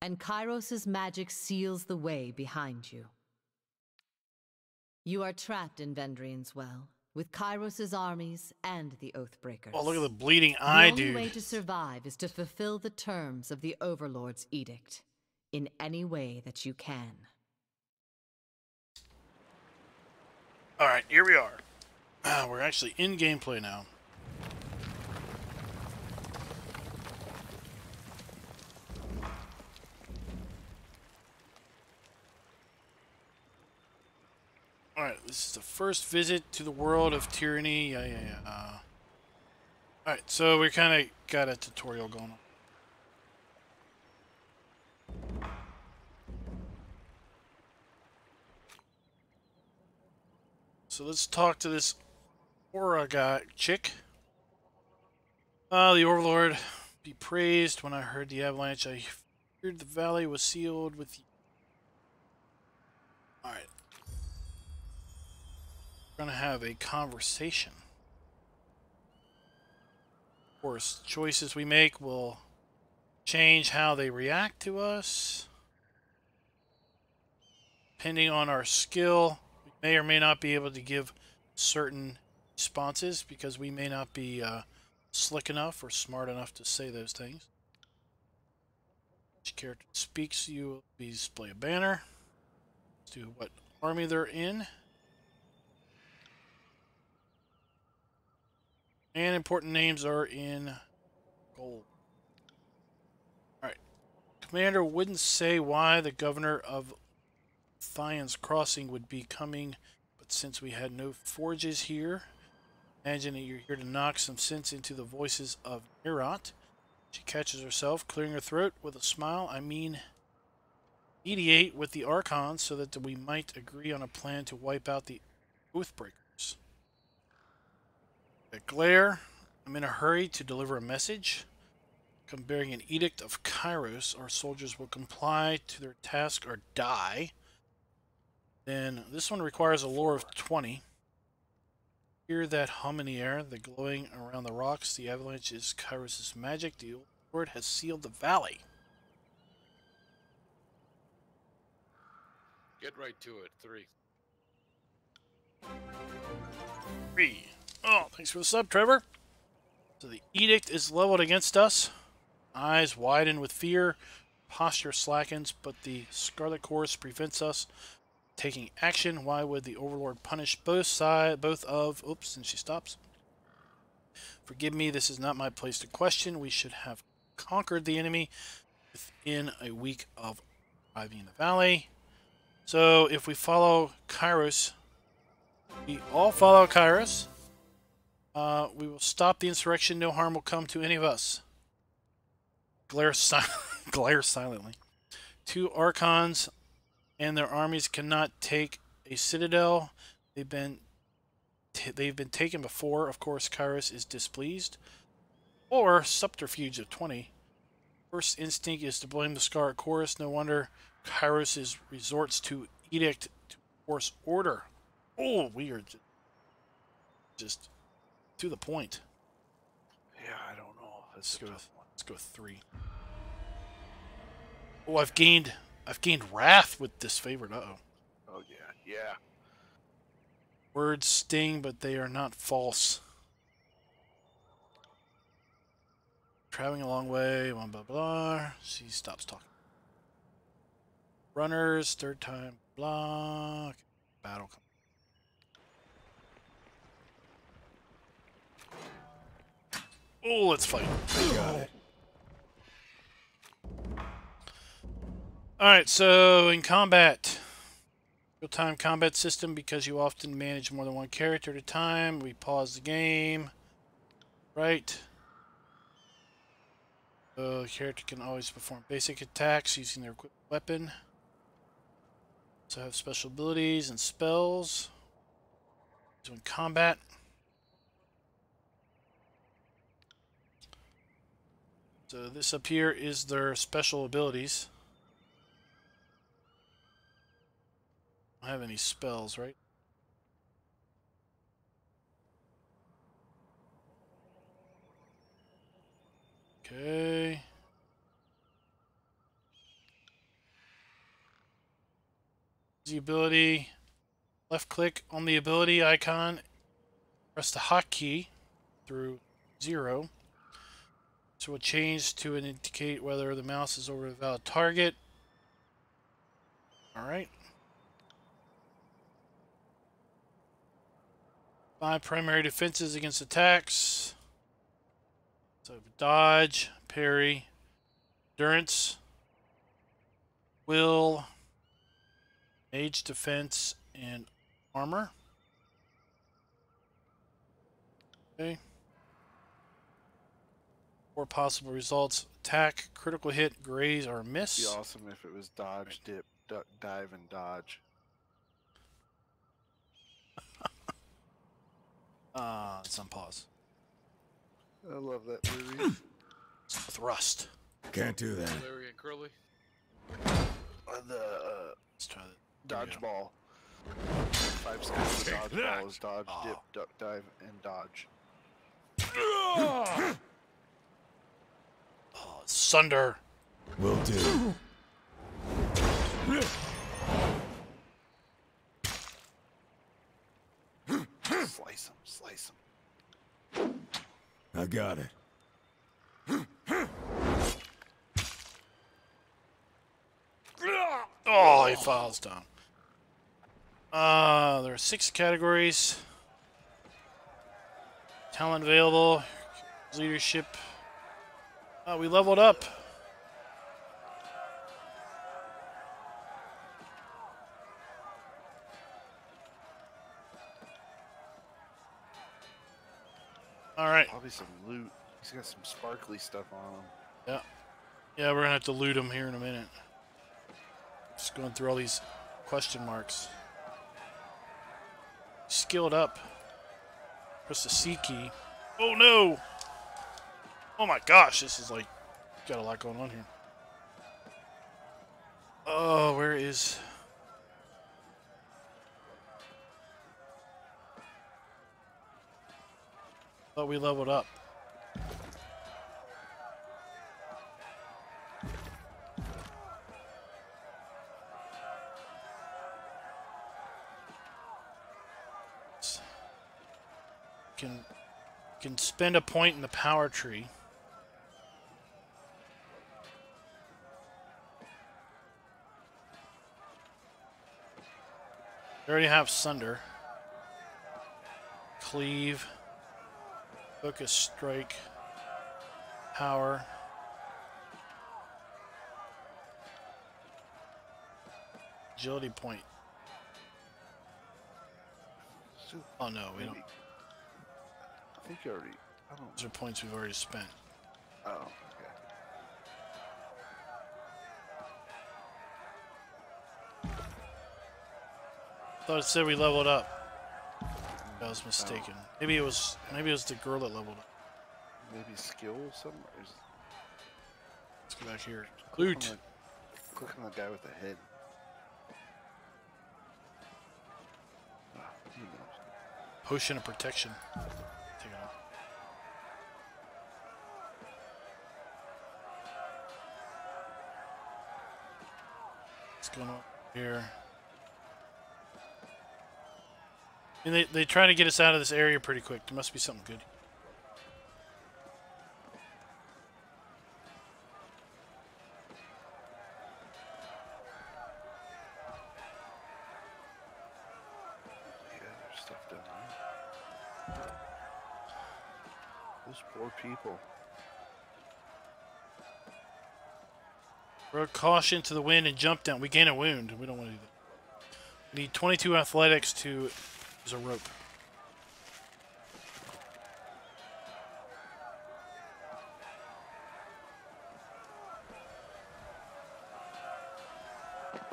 and Kyros' magic seals the way behind you. You are trapped in Vendrian's Well, with Kyros' armies and the Oathbreakers. Oh, look at the bleeding eye, dude. The only way to survive is to fulfill the terms of the Overlord's edict, in any way that you can. Alright, here we are. We're actually in gameplay now. Alright, this is the first visit to the world of Tyranny. Yeah. Alright, so we kind of got a tutorial going on. So let's talk to this Aura chick. The Overlord be praised. When I heard the avalanche, I feared the valley was sealed with you. Alright. We're gonna have a conversation. Of course, choices we make will change how they react to us. Depending on our skill, we may or may not be able to give certain responses because we may not be slick enough or smart enough to say those things. Each character speaks, you will display a banner. Let's do what army they're in. And important names are in gold. Alright. Commander wouldn't say why the governor of Thion's Crossing would be coming, but since we had no forges here, imagine that you're here to knock some sense into the voices of Nerot. She catches herself, clearing her throat with a smile. I mean, mediate with the archons so that we might agree on a plan to wipe out the Oathbreakers. At Glare, I'm in a hurry to deliver a message. Come bearing an edict of Kyros, our soldiers will comply to their task or die. Then this one requires a lore of 20. Hear that hum in the air, the glowing around the rocks. The avalanche is Kyros' magic. The old Lord has sealed the valley. Get right to it. 3. 3. Oh, thanks for the sub, Trevor. So the edict is leveled against us. Eyes widen with fear. Posture slackens, but the Scarlet Course prevents us taking action. Why would the Overlord punish both of... Oops, and she stops. Forgive me, this is not my place to question. We should have conquered the enemy within a week of arriving in the valley. So if we follow Kyros, we all follow Kyros, we will stop the insurrection. No harm will come to any of us. Glare silently. 2 archons and their armies cannot take a citadel. They've been taken before. Of course, Kyros is displeased. Or subterfuge of 20. First instinct is to blame the Scarlet Chorus. No wonder Kyros resorts to edict to force order. Oh, weird. Just to the point. Yeah, I don't know. Let's go with 3. Oh, I've gained wrath with disfavored. Uh-oh. Oh yeah, yeah. Words sting, but they are not false. Traveling a long way, blah blah blah. She stops talking. Runners, third time, blah. Okay. Battle. Oh, let's fight. Got it. Alright, so in combat, real-time combat system, because you often manage more than one character at a time, we pause the game. Right. So the character can always perform basic attacks using their equipped weapon. So have special abilities and spells. So in combat, so this up here is their special abilities. I don't have any spells, right? Okay. The ability, left click on the ability icon, press the hotkey through 0. So we'll change to indicate whether the mouse is over a valid target. Alright. 5 primary defenses against attacks. So dodge, parry, endurance, will, mage defense, and armor. Okay. 4 possible results: attack, critical hit, graze, or miss. It'd be awesome if it was dodge, dip, duck, dive, and dodge. It's on pause. I love that movie. Thrust. Can't do that. Larry and Curly. Let's try that. Dodgeball. 5 skills of dodgeball is dodge, dip, duck, dive, and dodge. Oh, Sunder. Will do. Slice him, slice him. I got it. Oh, he falls down. There are 6 categories. Talent available. Leadership. We leveled up. Alright. Probably some loot. He's got some sparkly stuff on him. Yeah. Yeah, we're gonna have to loot him here in a minute. Just going through all these question marks. Skilled up. Press the C key. Oh no! Oh my gosh, this is like got a lot going on here. Oh, where is... Thought we leveled up. Can spend a point in the power tree. We already have Sunder. Cleave. Focus strike. Power. Agility point. Oh no, we don't. I think you already. I don't. Those are points we've already spent. Oh, okay. Thought it said we leveled up. I was mistaken. Maybe it was the girl that leveled up. Maybe skill somewhere. Let's go back here. Click Loot. on click on the guy with the head. Who knows? Potion of protection. Take it off. What's going on here? And they try to get us out of this area pretty quick. There must be something good. Yeah, there's stuff down there. Those poor people. Throw caution to the wind and jump down. We gain a wound. We don't want to do that. We need 22 athletics to use a rope.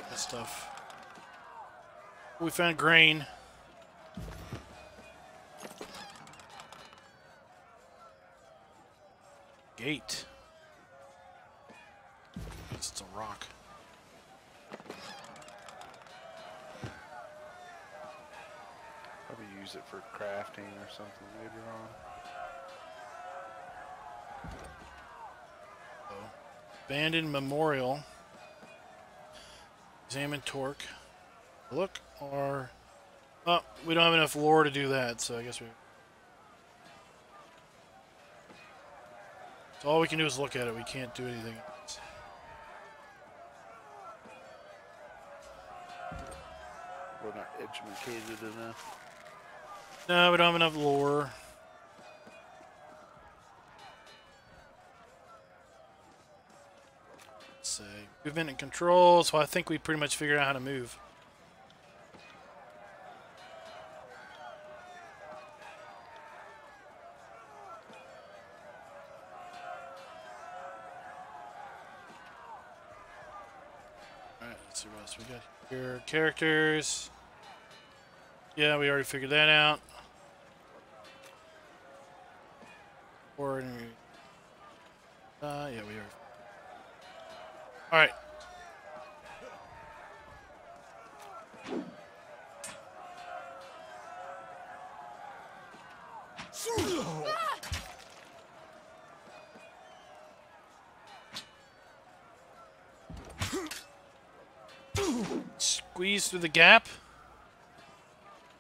That stuff. We found grain. Gate. It's a rock. Probably use it for crafting or something later on. Oh. Abandoned memorial. Examine torque. Look, or... Oh, we don't have enough lore to do that, so I guess we... So all we can do is look at it. We can't do anything else. We're not educated enough. No, we don't have enough lore. Let's see. Movement and control, so I think we pretty much figured out how to move. Alright, let's see what else we got here. Characters. Yeah, we already figured that out. Ordinary. Yeah, we are. Alright. squeeze through the gap?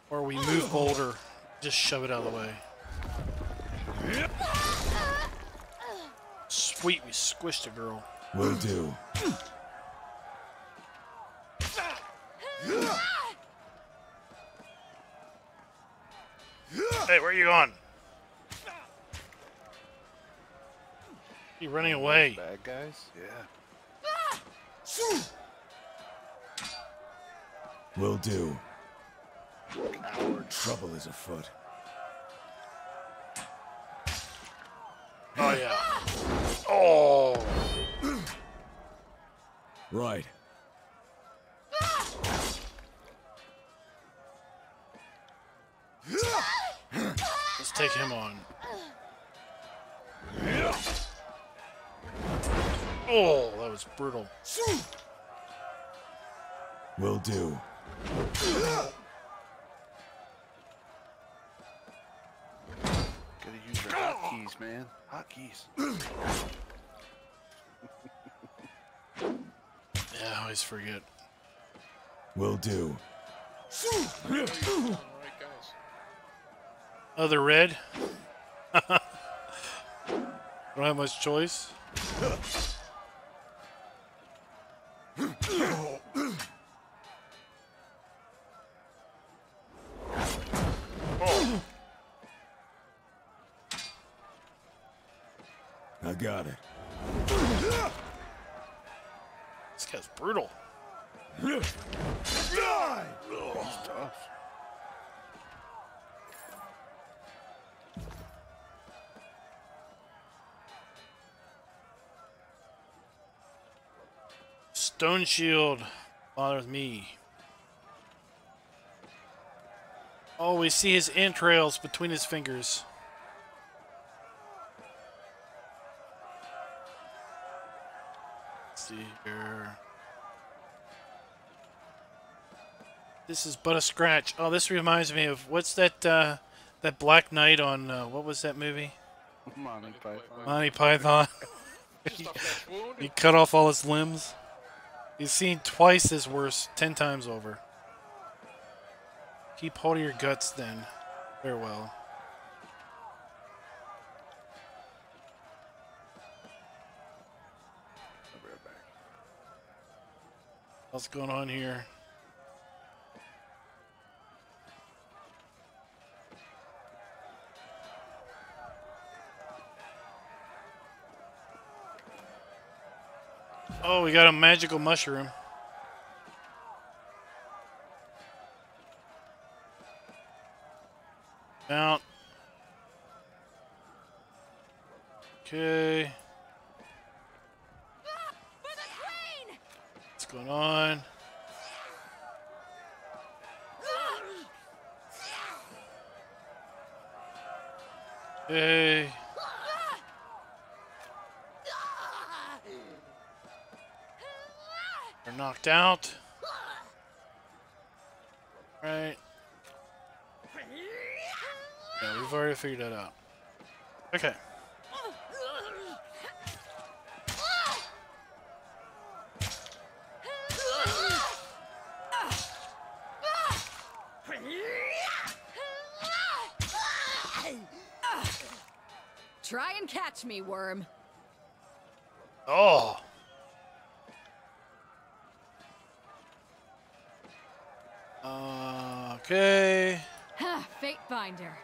Or we move boulder, just shove it out of the way. Sweet, we squished a girl. Will do. Hey, where are you going? You running away? Bad guys? Yeah. Will do. Trouble is afoot. Oh yeah. Oh. Right. Let's take him on. Oh, that was brutal. Will do. Gotta use your hotkeys, man. Hotkeys. Yeah, I always forget. Will do. Alright, guys. Oh, they're red? Don't have much choice. Oh. I got it. This guy's brutal. He's tough. Stone shield bothers me. Oh, we see his entrails between his fingers. Let's see here. This is but a scratch. Oh, this reminds me of what's that? That Black Knight on what was that movie? Monty Python. Monty Python. Just off that wound. He cut off all his limbs. He's seen twice as worse, 10 times over. Keep hold of your guts then. Farewell. I'll be right back. What's going on here? Oh, we got a magical mushroom. Mount. Okay. What's going on? Okay. They're knocked out. Right. Yeah, we've already figured that out. Okay. Try and catch me, worm. Oh. Okay. Fate finder.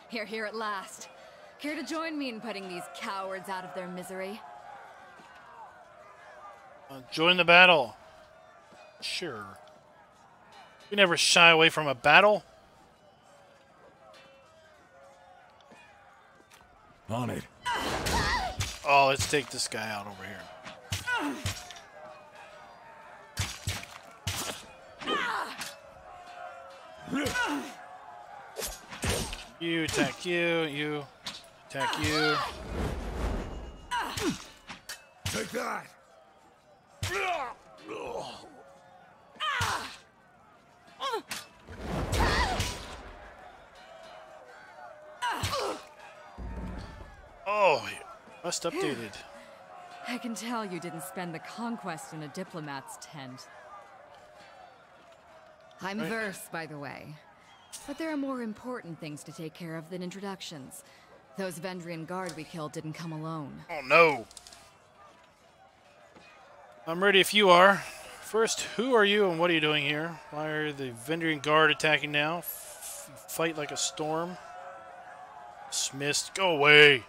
Here at last. Care to join me in putting these cowards out of their misery? Join the battle. Sure. You never shy away from a battle. On it. Oh, let's take this guy out over here. You attack you, you attack you. Take that! Oh, must updated. I can tell you didn't spend the conquest in a diplomat's tent. I'm Right. Verse, by the way. But there are more important things to take care of than introductions. Those Vendrian guard we killed didn't come alone. Oh no. I'm ready if you are. First, who are you and what are you doing here? Why are the Vendrian guard attacking now? Fight like a storm. Dismissed. Go away.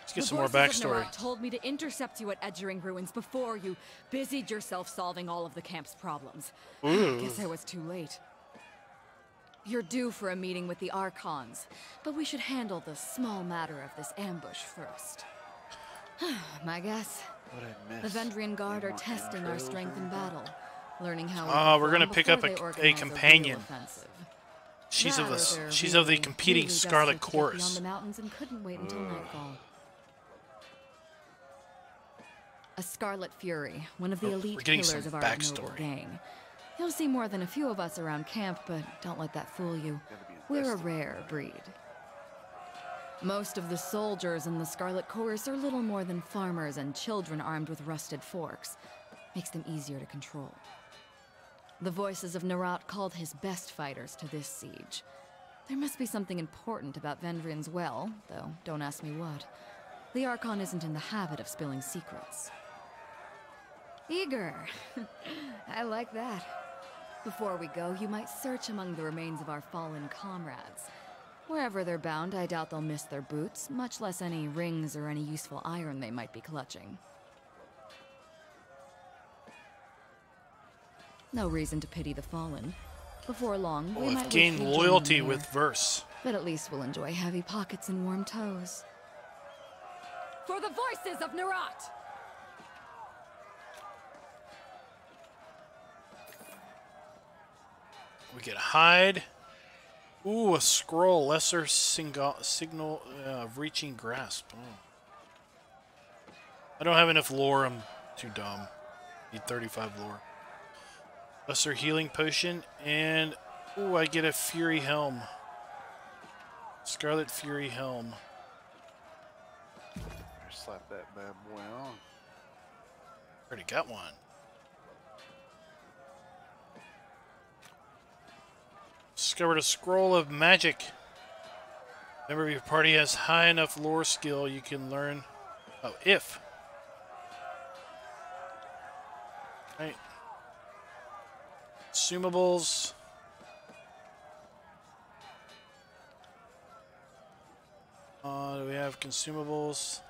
Let's get some more backstory. Narok told me to intercept you at Edgering Ruins before you busied yourself solving all of the camp's problems. Ooh. Guess I was too late. You're due for a meeting with the archons, but we should handle the small matter of this ambush first. My guess? What I The missed. Vendrian guard You are want testing our intros strength or in anything? battle, learning how we Ah, we're perform gonna pick up before they a organize real companion. offensive. She's That of or the they're she's of the really, competing really Scarlet desperate to get beyond Chorus. the mountains and couldn't wait until nightfall. A Scarlet Fury, one of the Oh, elite we're getting killers some of our backstory. noble gang. You'll see more than a few of us around camp, but don't let that fool you. Gotta be We're a invested. rare breed. Most of the soldiers in the Scarlet Chorus are little more than farmers and children armed with rusted forks. Makes them easier to control. The voices of Nerat called his best fighters to this siege. There must be something important about Vendrian's well, though don't ask me what. The Archon isn't in the habit of spilling secrets. Eager. I like that. Before we go, you might search among the remains of our fallen comrades. Wherever they're bound, I doubt they'll miss their boots, much less any rings or any useful iron they might be clutching. No reason to pity the fallen. Before long, we Well, might I've wish gained we'd joined them loyalty here. with Verse. But at least we'll enjoy heavy pockets and warm toes. For the voices of Nerat! We get a hide. Ooh, a scroll. Lesser signal of reaching grasp. Oh. I don't have enough lore. I'm too dumb. Need 35 lore. Lesser healing potion. And, ooh, I get a Fury helm. Scarlet Fury helm. Slap that bad boy on. Already got one. Discovered a scroll of magic. Member of your party has high enough lore skill you can learn. Oh, if. Right. Consumables. Do we have consumables?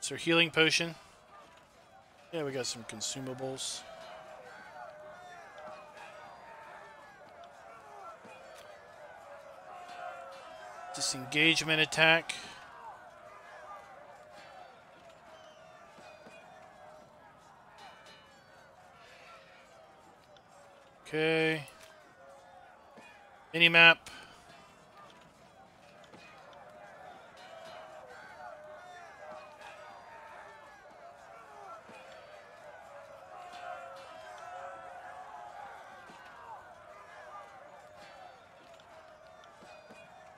Is there healing potion? Yeah, we got some consumables. Disengagement attack. Okay. Minimap.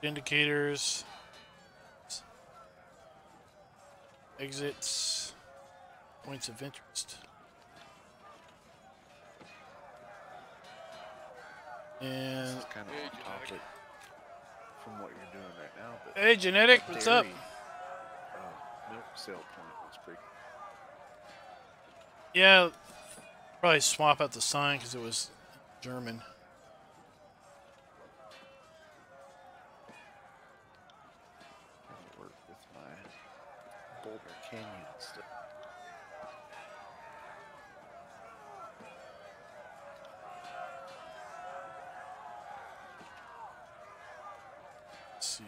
Indicators. Exits. Points of interest. This And is kind of Hey, on genetic. topic from what you're doing right now, but hey, Genetic, what's up? dairy, milk sale point was pretty. Yeah, probably swap out the sign because it was German. That'll work with my Boulder Canyon stuff. Let's see.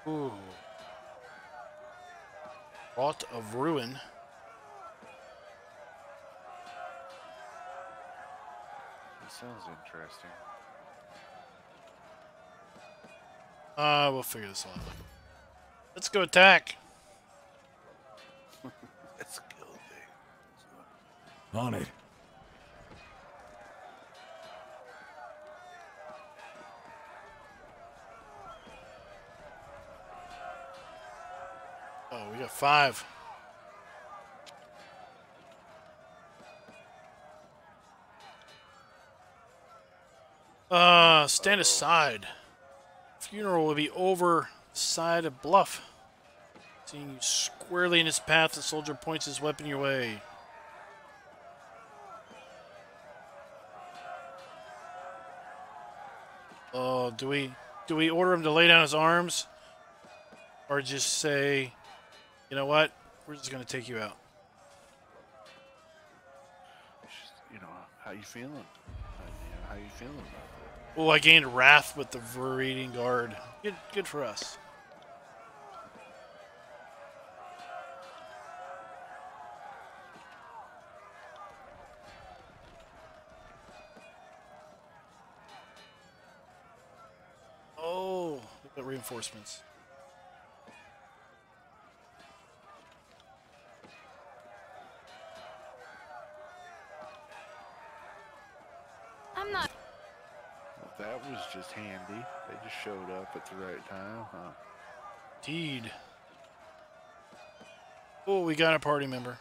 Ooh. Wrought of Ruin. That sounds interesting. We'll figure this all out. Let's go attack. It's a skill thing. On it. Oh, we got 5. Stand aside. Funeral will be over side of bluff. Seeing you squarely in his path, the soldier points his weapon your way. Oh, do we order him to lay down his arms? Or just say, you know what? We're just gonna take you out. You know, how you feeling? How you feeling about that? Oh, I gained wrath with the Viridian Guard. Good for us. Oh, we got reinforcements. I'm not. Well, that was just handy. They just showed up at the right time, huh? Indeed. Oh, we got a party member.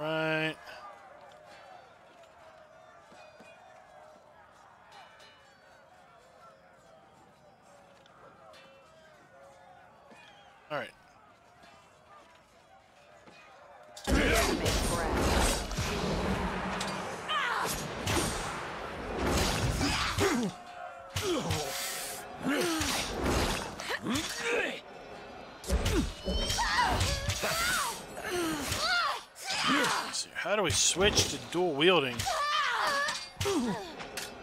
Right. All right. Let's see, how do we switch to dual wielding?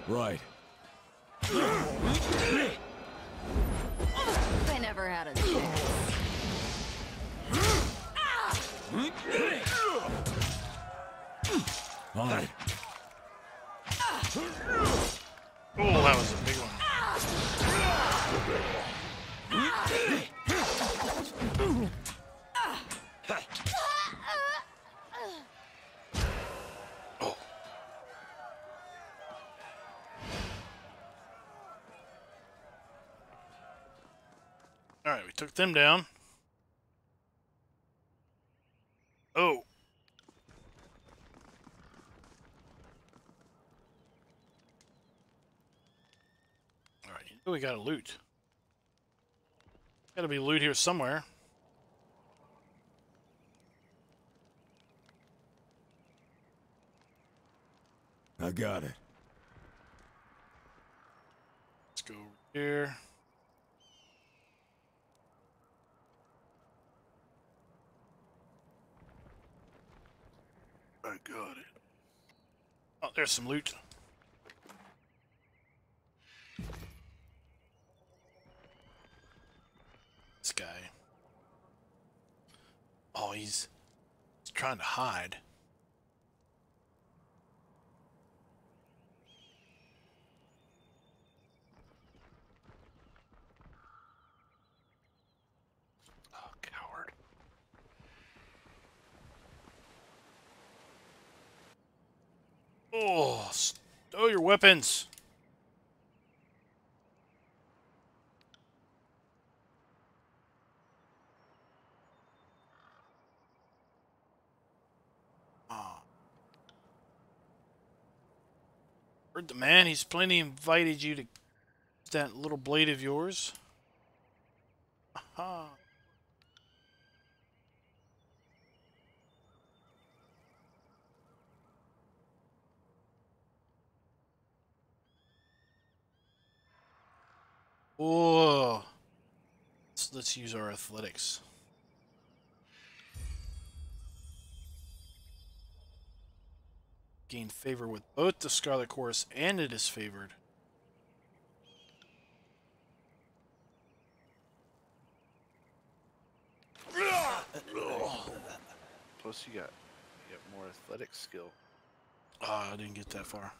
Right. I never had a chance. On it. Oh, that was a big one. Oh. All right, we took them down. Oh. All right, we got to loot. Got to be loot here somewhere. I got it. Let's go over here. I got it. Oh, there's some loot. This guy. Oh, he's trying to hide. Oh, coward. Oh, stow your weapons. Oh. Heard the man. He's plainly invited you to that little blade of yours. Aha. Whoa. Let's use our athletics. Gain favor with both the Scarlet Chorus and the disfavored. Plus, you got more athletic skill. Ah, I didn't get that far.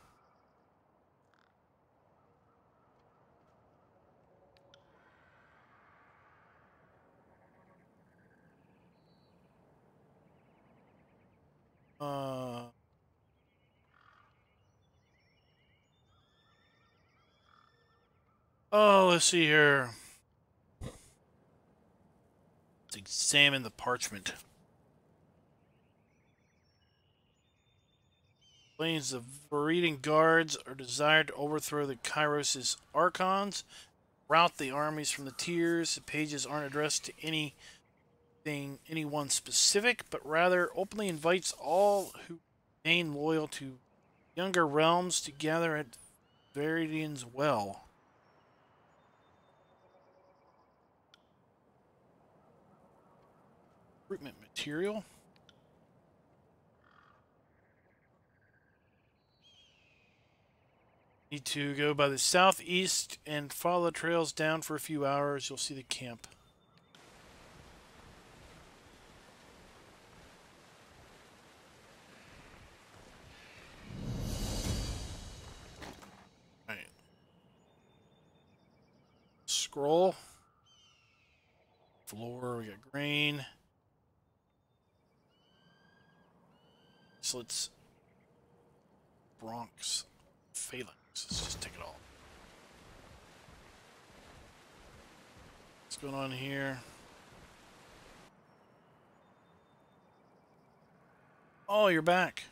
Oh, let's see here. Let's examine the parchment. Planes of Viridian guards are desired to overthrow the Kyros' archons, rout the armies from the tiers. The pages aren't addressed to anyone specific, but rather openly invites all who remain loyal to younger realms to gather at Viridian's well. Recruitment material. Need to go by the southeast and follow the trails down for a few hours. You'll see the camp. All right. Scroll. Floor, we got grain. So let's Bronx Phalanx. Let's just take it all. What's going on here? Oh, you're back.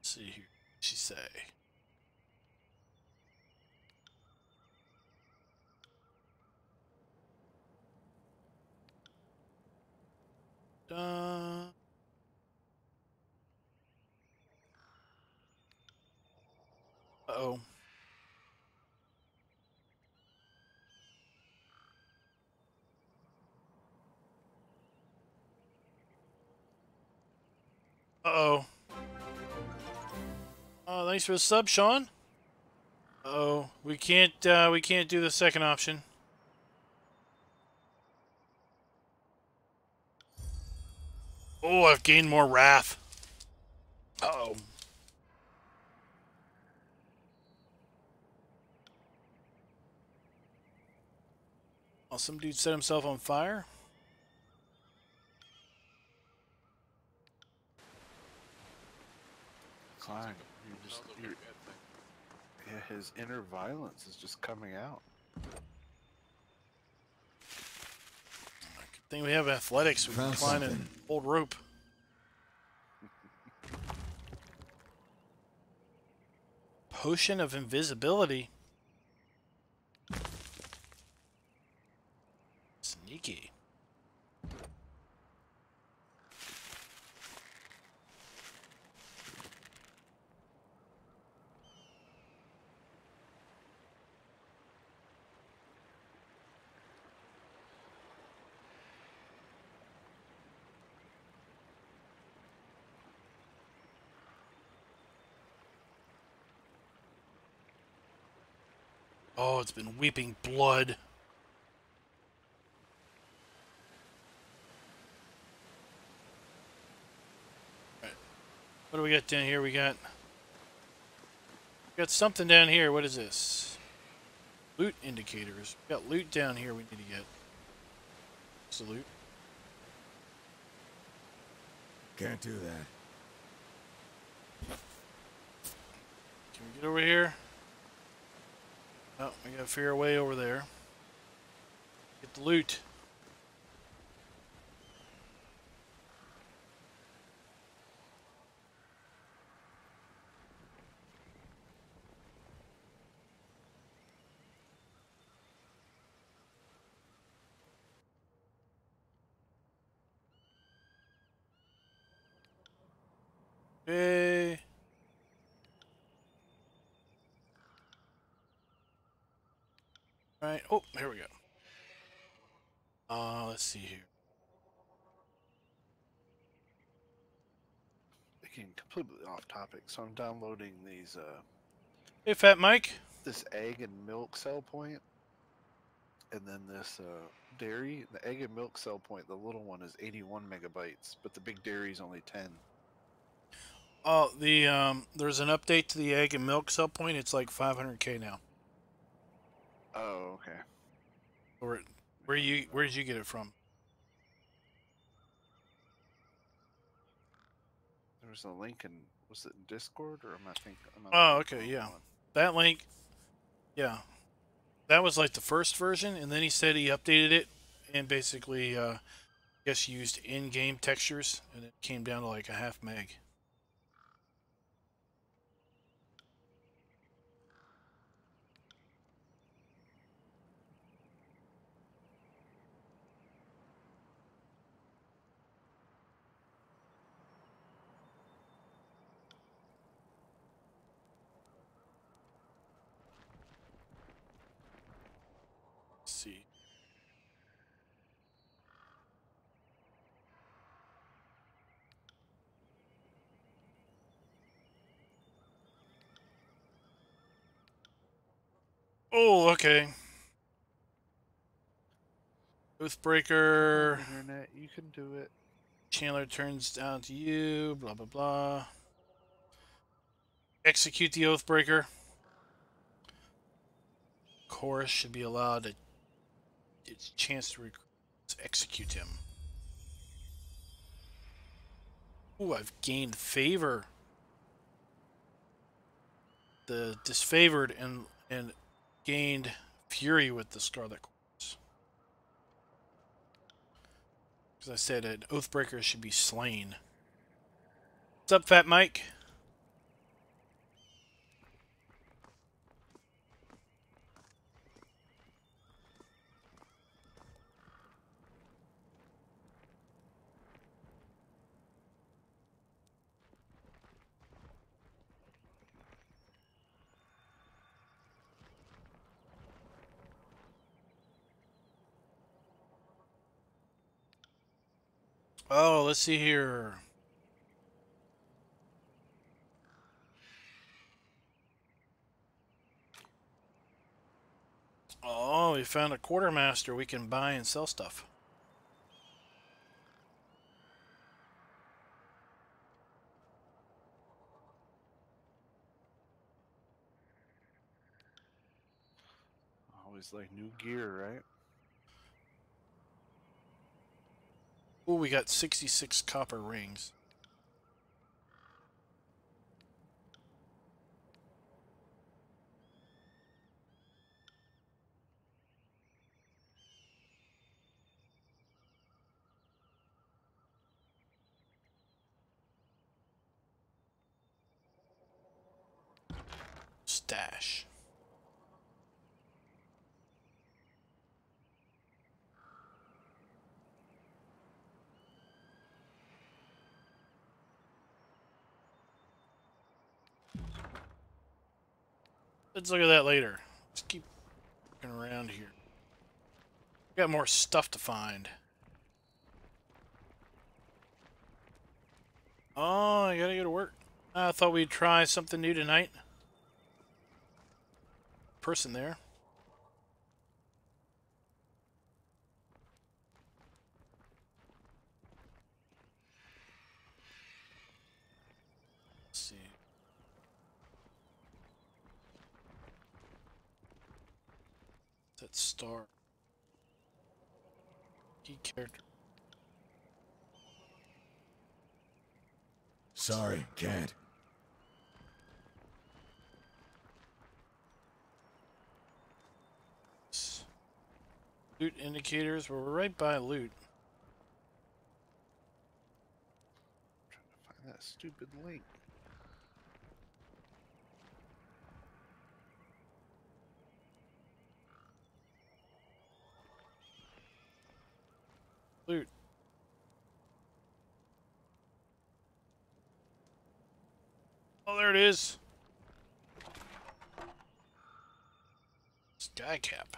Let's see here. What she say? Uh-oh. Uh-oh. Oh, thanks for the sub, Sean. Uh-oh. We can't do the second option. Oh, I've gained more wrath. Uh-oh. Oh, some dude set himself on fire. Klein, yeah, his inner violence is just coming out. Good thing we have athletics. We can climb and hold rope. Potion of invisibility. Sneaky. Oh, it's been weeping blood. Right. What do we got down here? We got something down here. What is this? Loot indicators. We got loot down here we need to get. What's the loot? Can't do that. Can we get over here? Oh, we gotta figure a way over there. Get the loot. Okay. Alright. Oh, here we go. Let's see here. Getting completely off topic, so I'm downloading these Hey, Fat Mike. this egg and milk cell point, and then this dairy. The egg and milk cell point, the little one is 81 megabytes, but the big dairy is only 10. Oh, there's an update to the egg and milk sell point. It's like 500K now. Oh, okay. Or where did you get it from? There was a link in, was it in Discord or am I thinking? Oh, okay, yeah. That link, yeah. That was like the first version, and then he said he updated it and basically, I guess used in-game textures, and it came down to like a half meg. Let's see. Oh, okay. Oathbreaker. Internet, you can do it. Chandler turns down to you. Blah blah blah. Execute the Oathbreaker. Chorus should be allowed to its chance to execute him. Ooh, I've gained favor. The disfavored and gained fury with the Scarlet Chorus. As I said, an Oathbreaker should be slain. What's up, Fat Mike? Oh, let's see here. Oh, we found a quartermaster. We can buy and sell stuff. Always like new gear, right? Oh, we got 66 copper rings. Stash. Let's look at that later. Let's keep looking around here. We got more stuff to find. Oh, I gotta go to work. I thought we'd try something new tonight. Person there. Let's see. That star. Key character. Sorry, can't. Loot indicators. Well, we're right by loot. Trying to find that stupid link. Loot. Oh, there it is. Sky cap.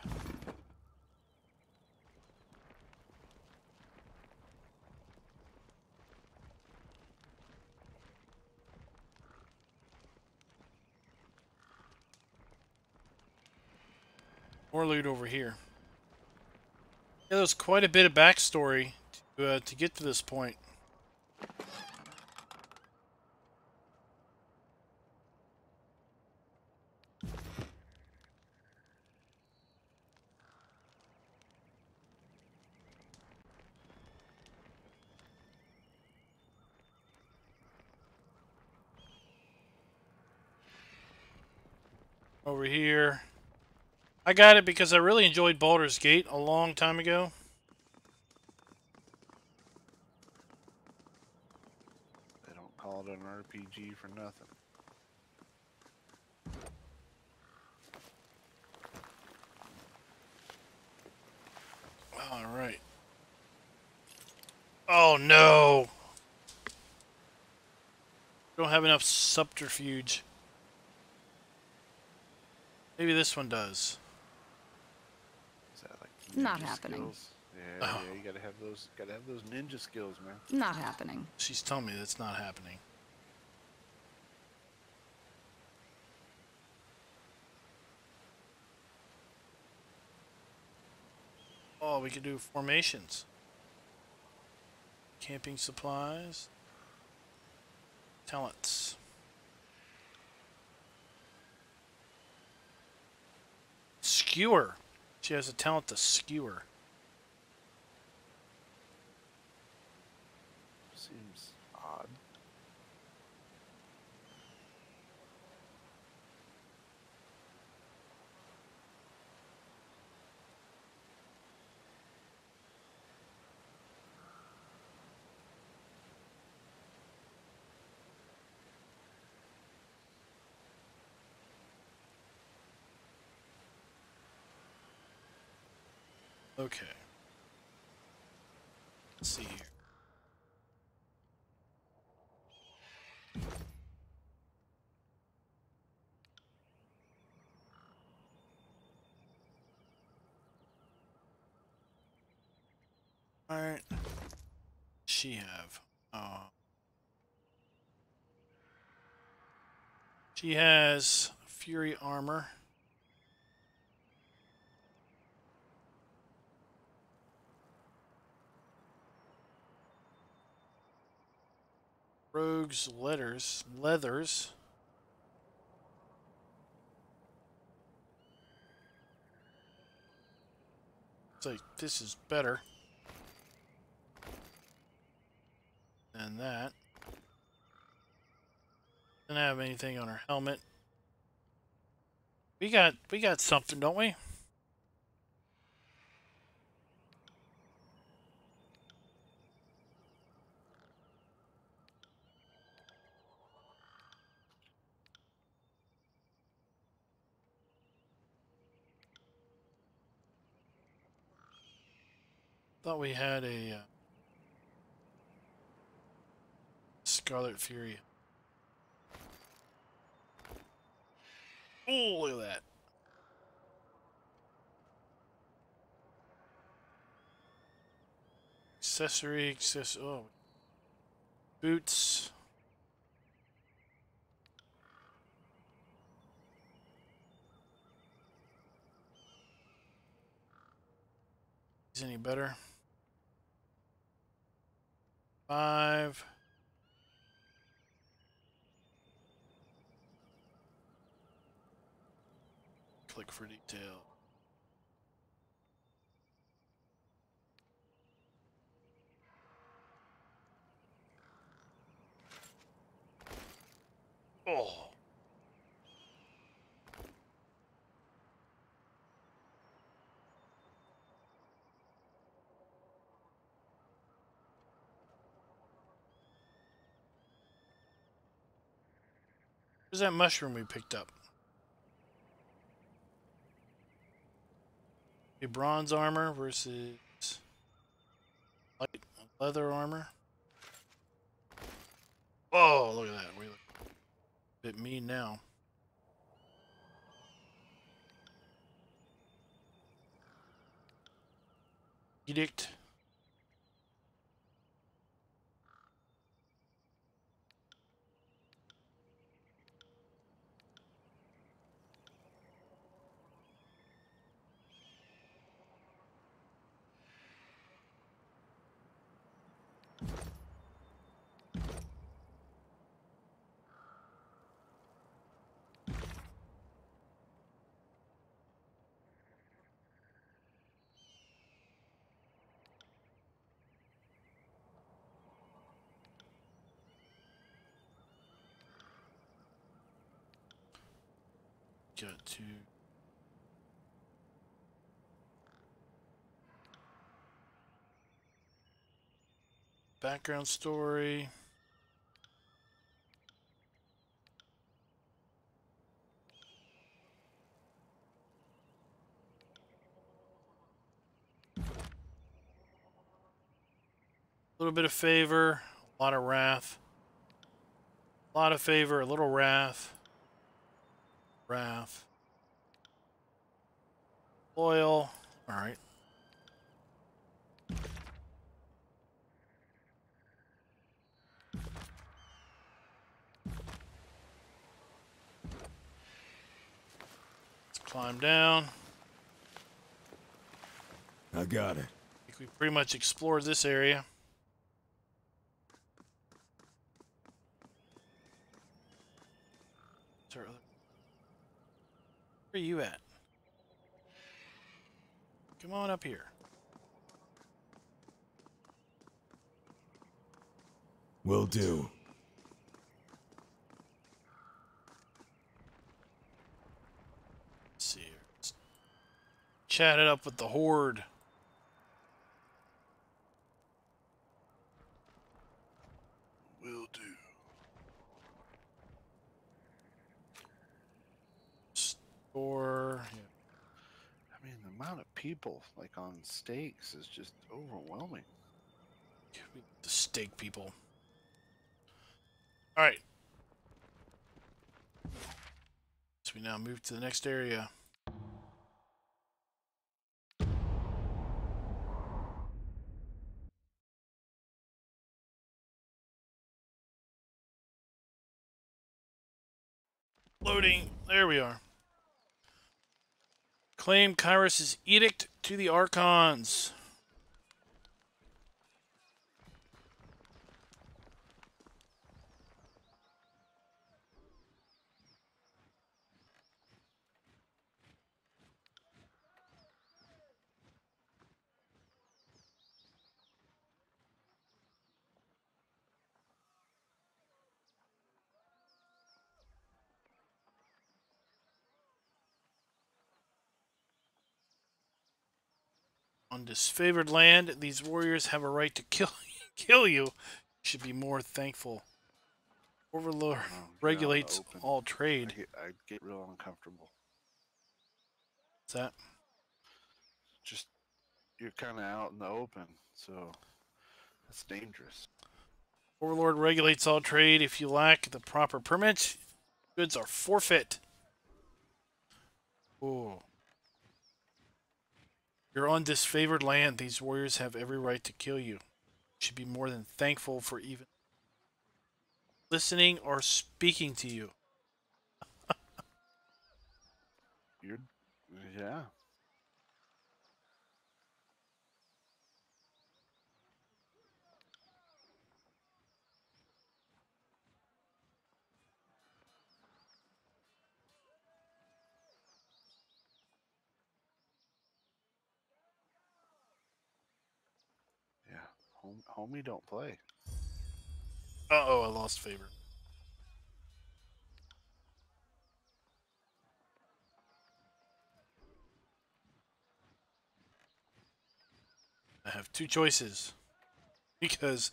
More loot over here. Yeah, there's quite a bit of backstory to get to this point. Over here. I got it because I really enjoyed Baldur's Gate a long time ago. They don't call it an RPG for nothing. All right. Oh no! Don't have enough subterfuge. Maybe this one does. Is that like Not ninja happening. skills? Yeah, Oh. yeah, you gotta have those. Gotta have those ninja skills, man. Not happening. She's telling me that's not happening. Oh, we could do formations. Camping supplies. Talents. Skewer. She has a talent to skewer. Seems odd. Okay. Let's see here. Alright. She have. She has Fury armor. Rogues leathers. It's like this is better than that. Doesn't have anything on her helmet. We got something, don't we? Thought we had a Scarlet Fury. Oh, look at that. Oh. Boots. Is any better? 5. Click for detail. Oh. Where's that mushroom we picked up? A bronze armor versus light leather armor. Oh, look at that. We look a bit mean now. Edict. got to. Background story. A little bit of favor, a lot of wrath. A lot of favor, a little wrath. Wrath. Loyal. Alright. Let's climb down. I got it. I think we pretty much explored this area. Where are you at? Come on up here. Will do. Let's see here. Let's chat it up with the Horde. Will do. Store. Yeah. I mean, the amount of people like on stakes is just overwhelming. The stake people. All right. So we now move to the next area. Loading. There we are. Claim Kyros' edict to the archons. On disfavored land, these warriors have a right to kill you. You should be more thankful. Overlord regulates all trade. I get real uncomfortable. What's that? Just, you're kind of out in the open, so that's dangerous. Overlord regulates all trade. If you lack the proper permit, goods are forfeit. Ooh. You're on disfavored land. These warriors have every right to kill you. You should be more than thankful for even listening or speaking to you. Yeah. Yeah. Homie don't play. Uh-oh, I lost favor. I have two choices. Because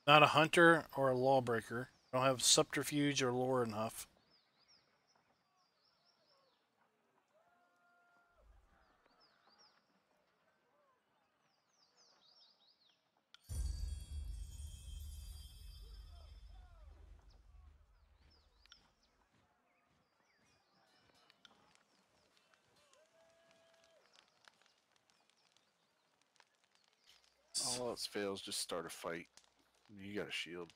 I'm not a hunter or a lawbreaker. I don't have subterfuge or lore enough. All else fails, just start a fight. You got a shield.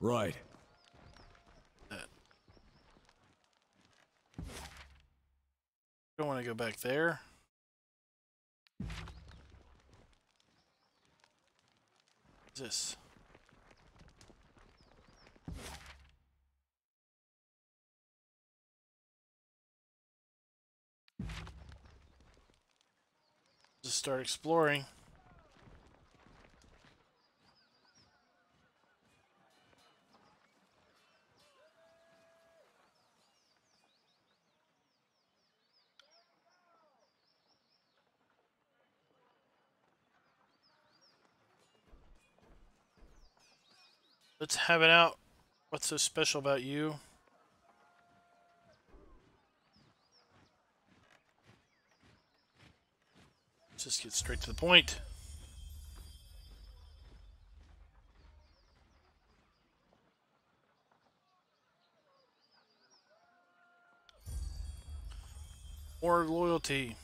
Right. Don't want to go back there. What's this? Just start exploring. Let's have it out. What's so special about you? Let's just get straight to the point. More loyalty.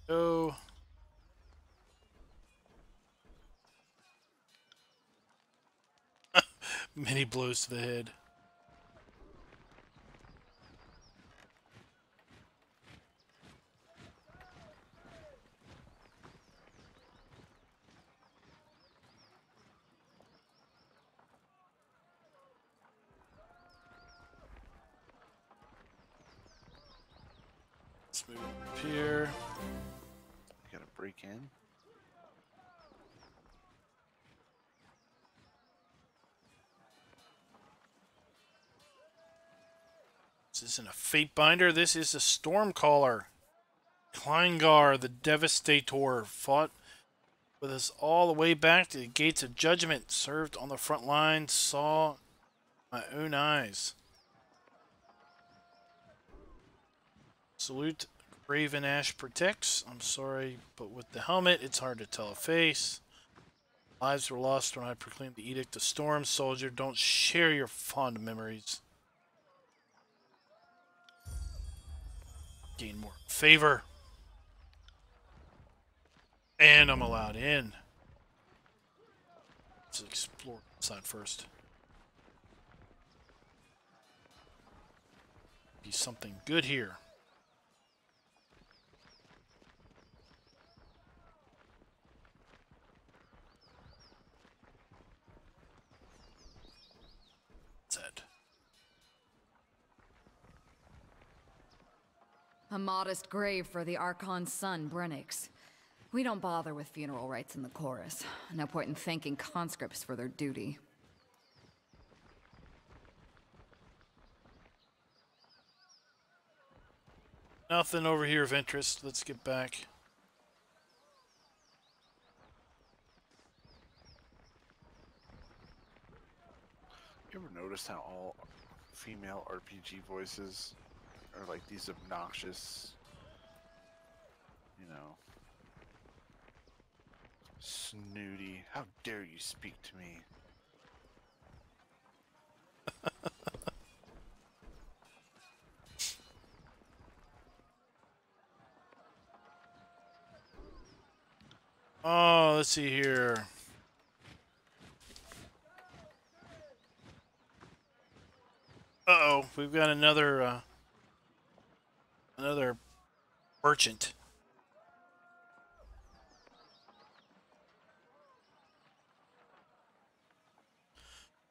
Go. Many blows to the head. Let's move up here. You gotta break in. This isn't a fate binder. This is a stormcaller. Kleingar, the Devastator, fought with us all the way back to the gates of judgment. Served on the front line. Saw my own eyes. Salute. Raven Ash protects. I'm sorry, but with the helmet, it's hard to tell a face. Lives were lost when I proclaimed the Edict of Storm. Soldier, don't share your fond memories. Gain more favor. And I'm allowed in. Let's explore inside first. Be something good here. Said. A modest grave for the archon's son, Brennix. We don't bother with funeral rites in the chorus. No point in thanking conscripts for their duty. Nothing over here of interest. Let's get back. You ever noticed how all female RPG voices are like these obnoxious, you know, snooty, how dare you speak to me? Oh, let's see here. Uh-oh, we've got another merchant.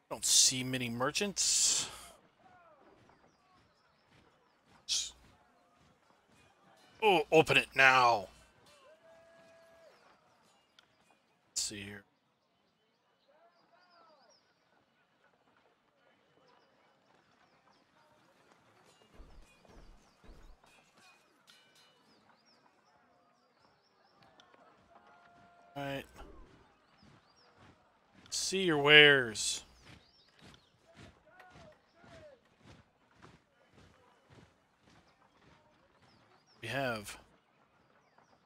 Don't see many merchants. Oh, open it now. Let's see here. All right. See your wares. We have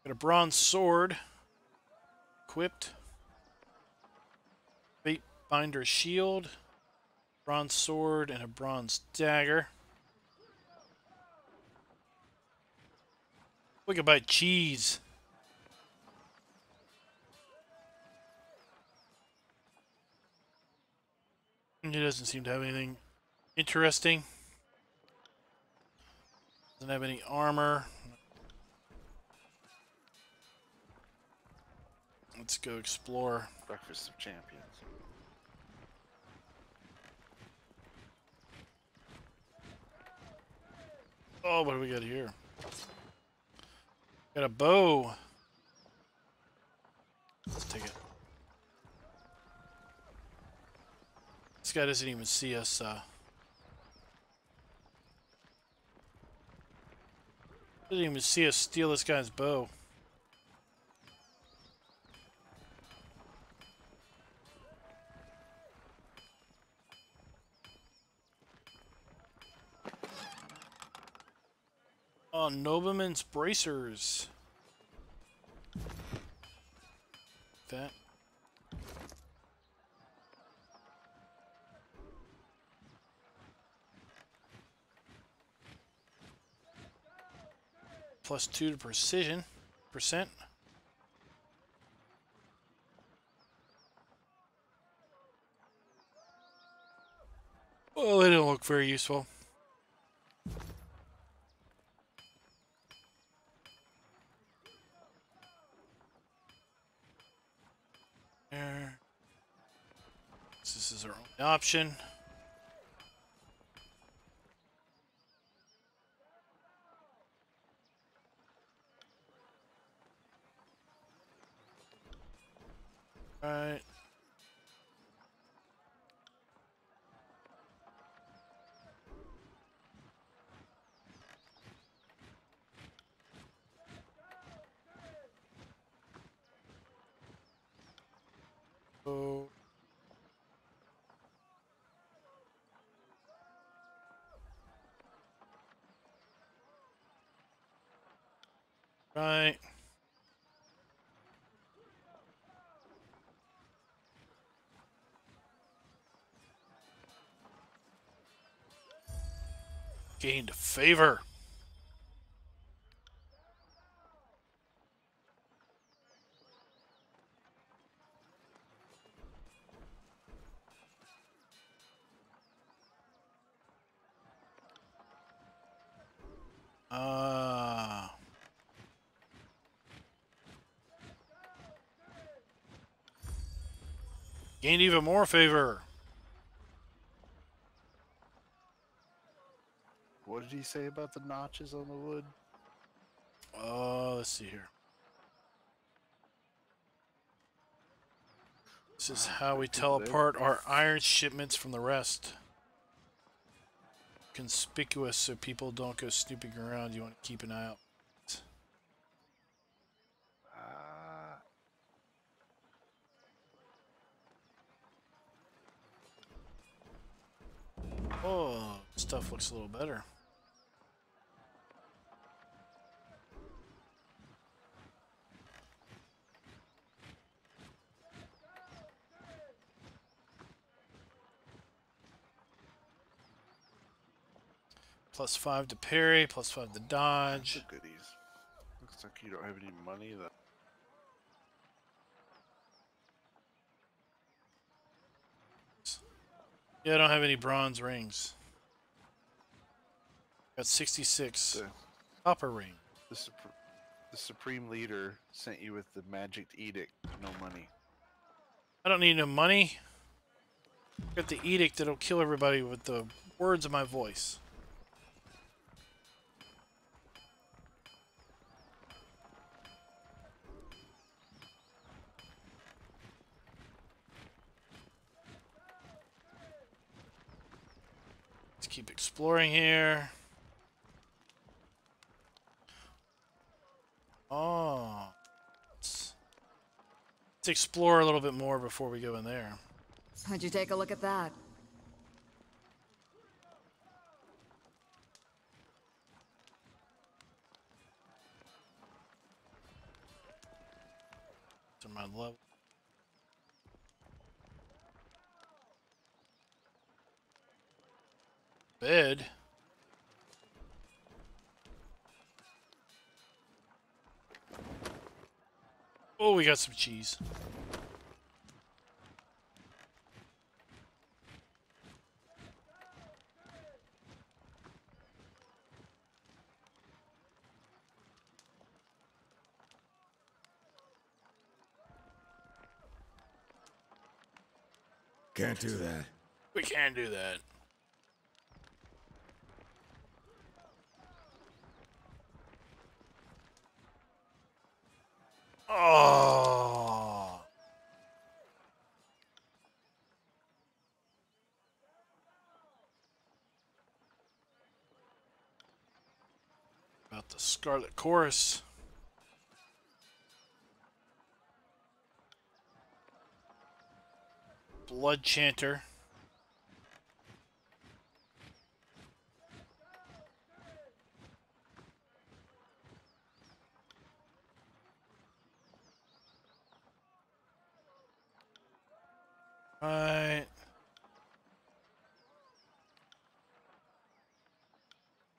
got a bronze sword equipped, fate binder shield, bronze sword, and a bronze dagger. We could buy cheese. He doesn't seem to have anything interesting. Doesn't have any armor. Let's go explore. Breakfast of Champions. Oh, what do we got here? Got a bow. Let's take it. This guy doesn't even see us. Didn't even see us steal this guy's bow. Oh, Nobleman's bracers. That. +2 to precision. Percent. Well, they don't look very useful. There. This is our only option. Right. Oh. Right. Gained favor. Gained even more favor. What did he say about the notches on the wood? Let's see here. This is how we tell apart our iron shipments from the rest. Conspicuous so people don't go snooping around. You want to keep an eye out. Oh, stuff looks a little better. +5 to parry, +5 to dodge. The goodies. Looks like you don't have any money. That Yeah, I don't have any bronze rings. Got 66 the, copper ring. the supreme leader sent you with the magic edict. No money. I don't need no money. Got the edict that'll kill everybody with the words of my voice. Let's keep exploring here. Oh. Let's explore a little bit more before we go in there. How'd you take a look at that? To my level. Bed. Oh, we got some cheese. Can't do that. We can do that. Oh. About the Scarlet Chorus. Blood Chanter. Right.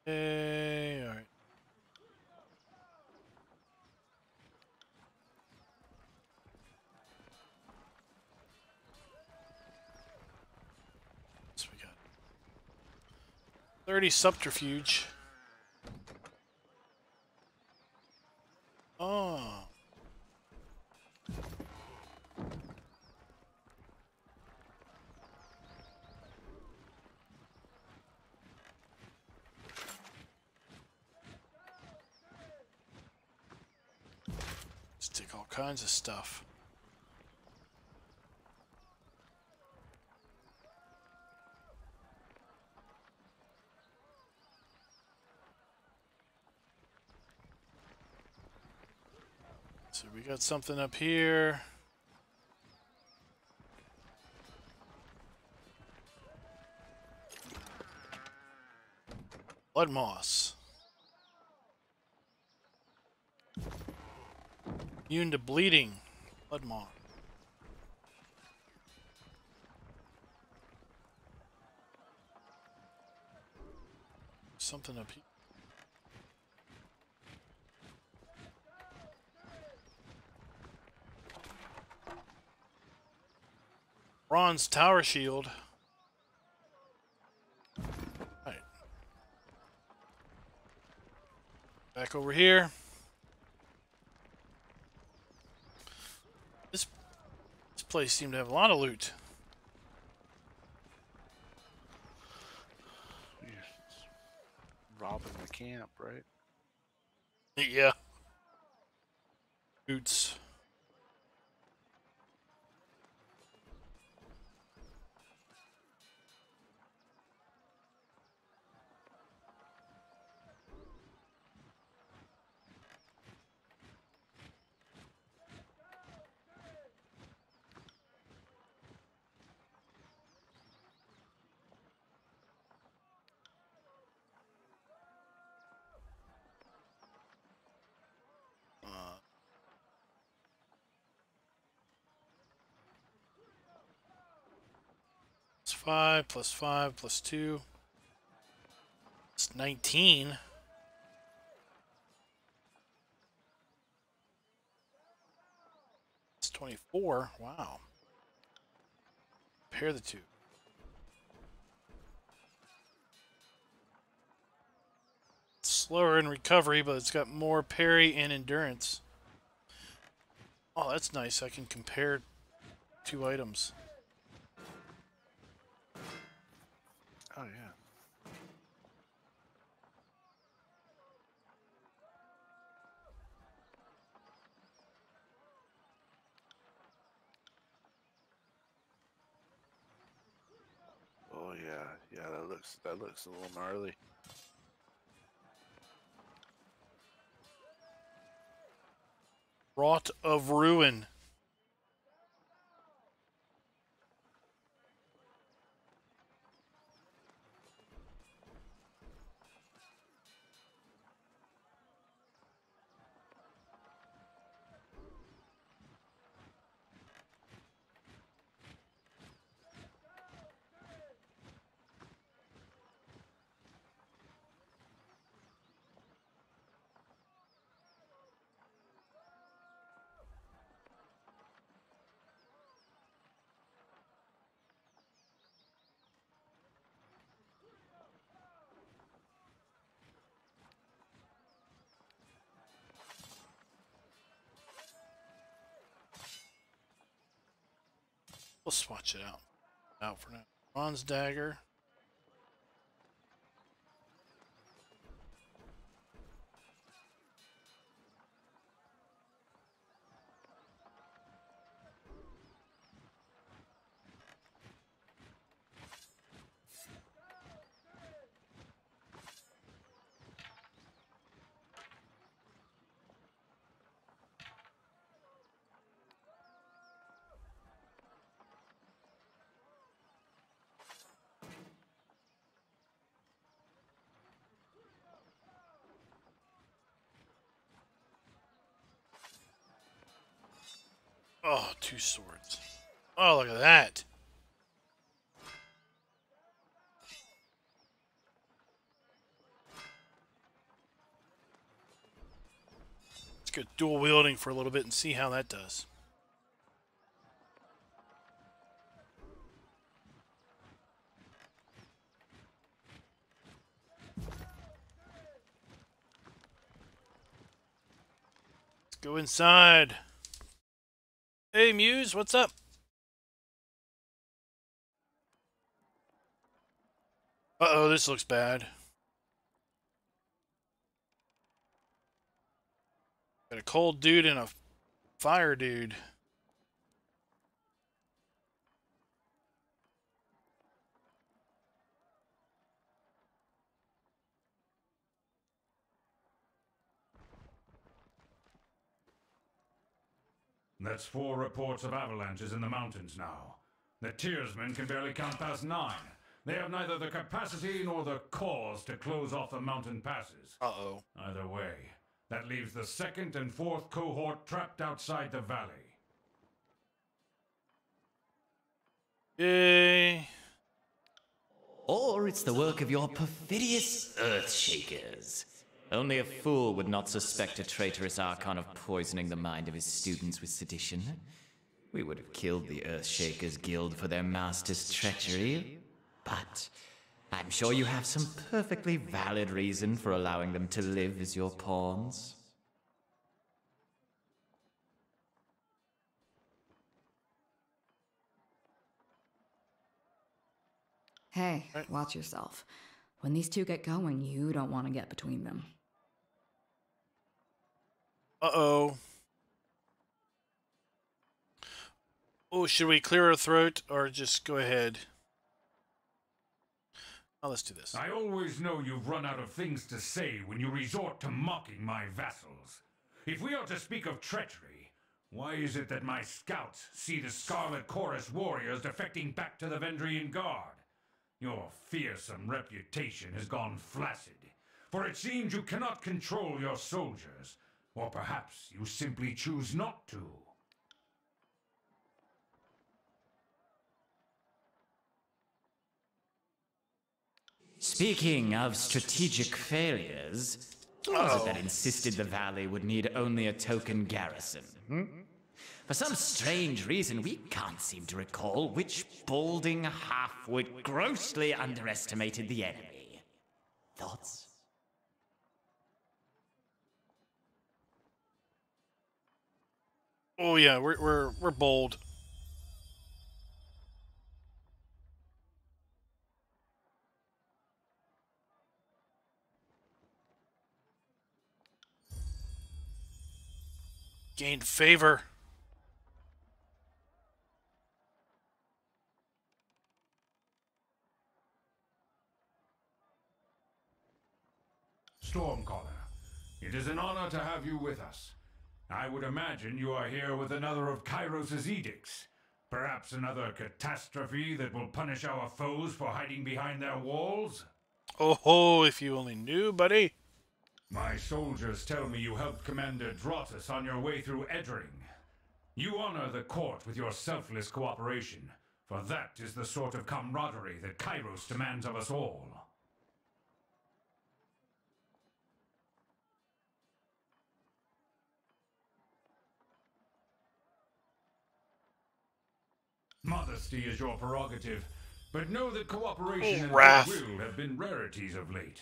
Okay, alright. So we got 30 subterfuge. Oh. Let's take all kinds of stuff. So we got something up here. Blood moss. Immune to bleeding. Blood moss. Something up here. Bronze tower shield. Right. Back over here. This place seemed to have a lot of loot. Robbing the camp, right? Yeah. Boots. +5, +5, +2. It's 19. It's 24. Wow. Compare the two. It's slower in recovery, but it's got more parry and endurance. Oh, that's nice. I can compare two items. Oh yeah. Oh yeah, yeah. That looks a little gnarly. Wrought of Ruin. We'll swatch it out for now. Bronze dagger. Oh, 2 swords. Oh, look at that. Let's go dual wielding for a little bit and see how that does. Let's go inside. Hey, Muse, what's up? Uh-oh, this looks bad. Got a cold dude and a fire dude. That's 4 reports of avalanches in the mountains now. The Tearsmen can barely count past 9. They have neither the capacity nor the cause to close off the mountain passes. Uh-oh. Either way, that leaves the 2nd and 4th cohort trapped outside the valley. Yay. Or it's the work of your perfidious Earthshakers. Only a fool would not suspect a traitorous archon of poisoning the mind of his students with sedition. We would have killed the Earthshakers Guild for their master's treachery, but I'm sure you have some perfectly valid reason for allowing them to live as your pawns. Hey, watch yourself. When these two get going, you don't want to get between them. Uh-oh. Oh, should we clear our throat or just go ahead? Oh, let's do this. I always know you've run out of things to say when you resort to mocking my vassals. If we are to speak of treachery, why is it that my scouts see the Scarlet Chorus warriors defecting back to the Vendrian Guard? Your fearsome reputation has gone flaccid, for it seems you cannot control your soldiers, or perhaps you simply choose not to. Speaking of strategic failures, who was it that insisted the valley would need only a token garrison? For some strange reason, we can't seem to recall which balding halfwit grossly underestimated the enemy. Thoughts? Oh yeah, we're bold. Gained favor. Stormcaller, it is an honor to have you with us. I would imagine you are here with another of Kyros' edicts. Perhaps another catastrophe that will punish our foes for hiding behind their walls? Oh ho, if you only knew, buddy. My soldiers tell me you helped Commander Drotus on your way through Eddring. You honor the court with your selfless cooperation, for that is the sort of camaraderie that Kyros demands of us all. Modesty is your prerogative, but know that cooperation and wrath. goodwill have been rarities of late.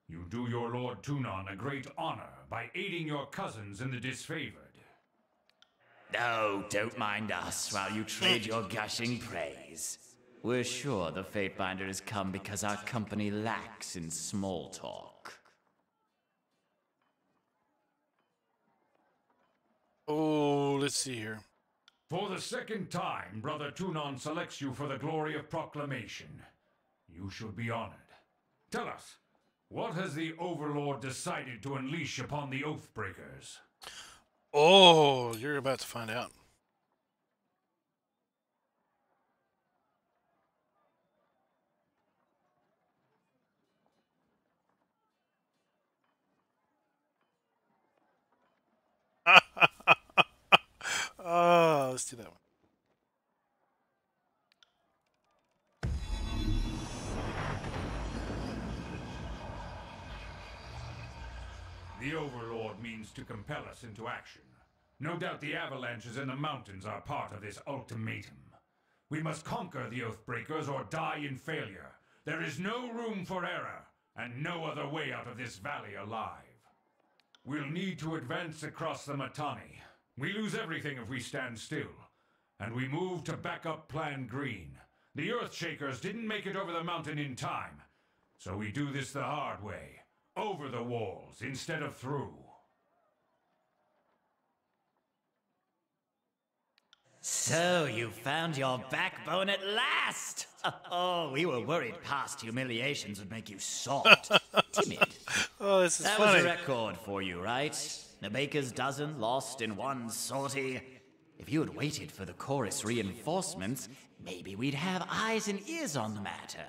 You do your Lord Tunon a great honor by aiding your cousins in the disfavored. Oh, don't mind us while you trade your gushing praise. We're sure the Fatebinder has come because our company lacks in small talk. Oh, let's see here. For the 2nd time, Brother Tunon selects you for the glory of proclamation. You should be honored. Tell us, what has the Overlord decided to unleash upon the Oathbreakers? Oh, you're about to find out. Oh, let's do that one. The Overlord means to compel us into action. No doubt the avalanches in the mountains are part of this ultimatum. We must conquer the Oathbreakers or die in failure. There is no room for error, and no other way out of this valley alive. We'll need to advance across the Mittani. We lose everything if we stand still. And we move to backup Plan Green. The Earthshakers didn't make it over the mountain in time. So we do this the hard way. Over the walls instead of through. So you found your backbone at last! Oh, we were worried past humiliations would make you soft, timid. Oh, this is That funny. was a record for you, right? The baker's dozen lost in one sortie. If you had waited for the chorus reinforcements, maybe we'd have eyes and ears on the matter.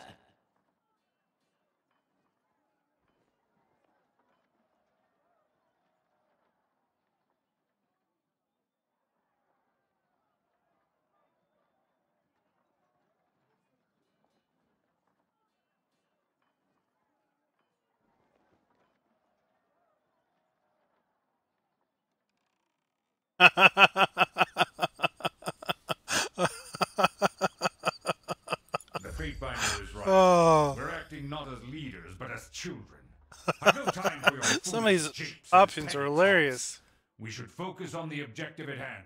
The Fate Binder is right. Oh. We're acting not as leaders, but as children. I've no time for your Some of these foolish japes and options petty are talks. hilarious. We should focus on the objective at hand,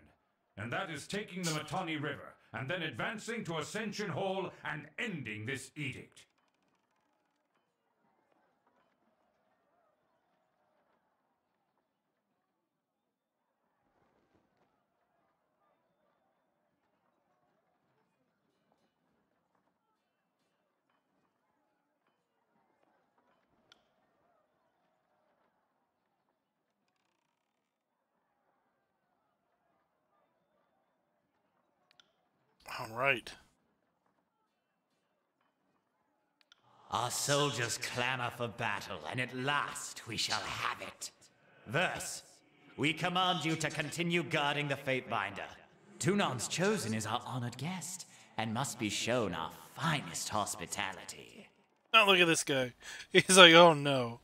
and that is taking the Mittani River, and then advancing to Ascension Hall and ending this edict. All right. Our soldiers clamor for battle, and at last we shall have it. Verse, we command you to continue guarding the Fate Binder. Tunon's chosen is our honored guest, and must be shown our finest hospitality. Now look at this guy. He's like, oh no.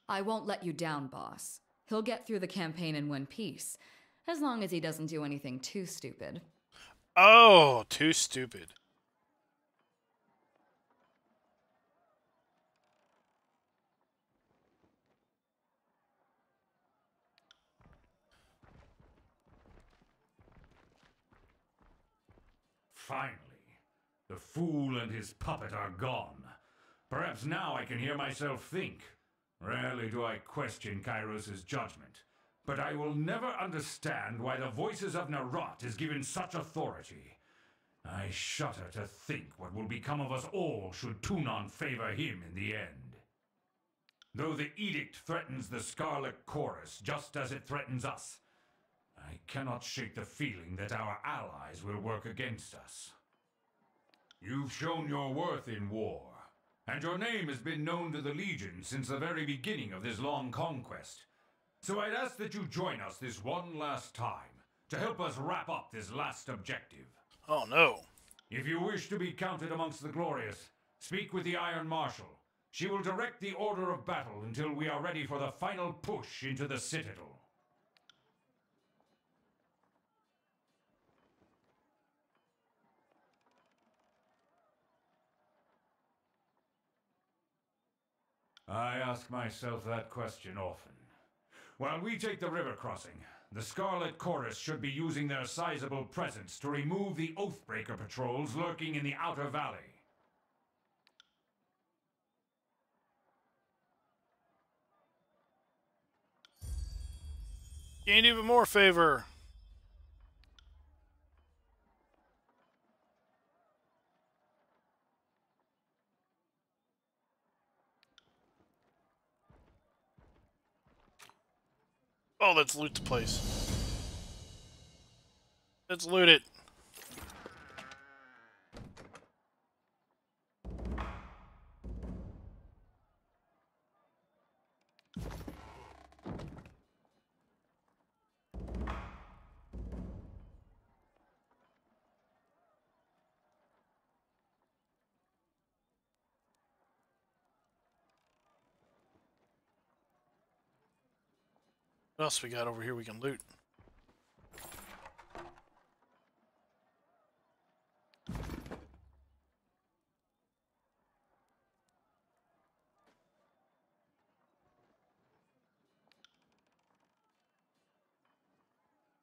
I won't let you down, boss. He'll get through the campaign in one piece, as long as he doesn't do anything too stupid. Oh, too stupid. Finally, the fool and his puppet are gone. Perhaps now I can hear myself think. Rarely do I question Kyros' judgment, but I will never understand why the voices of Narot is given such authority. I shudder to think what will become of us all should Tunon favor him in the end. Though the edict threatens the Scarlet Chorus just as it threatens us, I cannot shake the feeling that our allies will work against us. You've shown your worth in war, and your name has been known to the Legion since the very beginning of this long conquest. So I'd ask that you join us this one last time, to help us wrap up this last objective. Oh no. If you wish to be counted amongst the glorious, speak with the Iron Marshal. She will direct the order of battle until we are ready for the final push into the Citadel. I ask myself that question often. While we take the river crossing, the Scarlet Chorus should be using their sizable presence to remove the Oathbreaker patrols lurking in the outer valley. Gain even more favor. Oh, let's loot the place. Let's loot it. What else we got over here we can loot?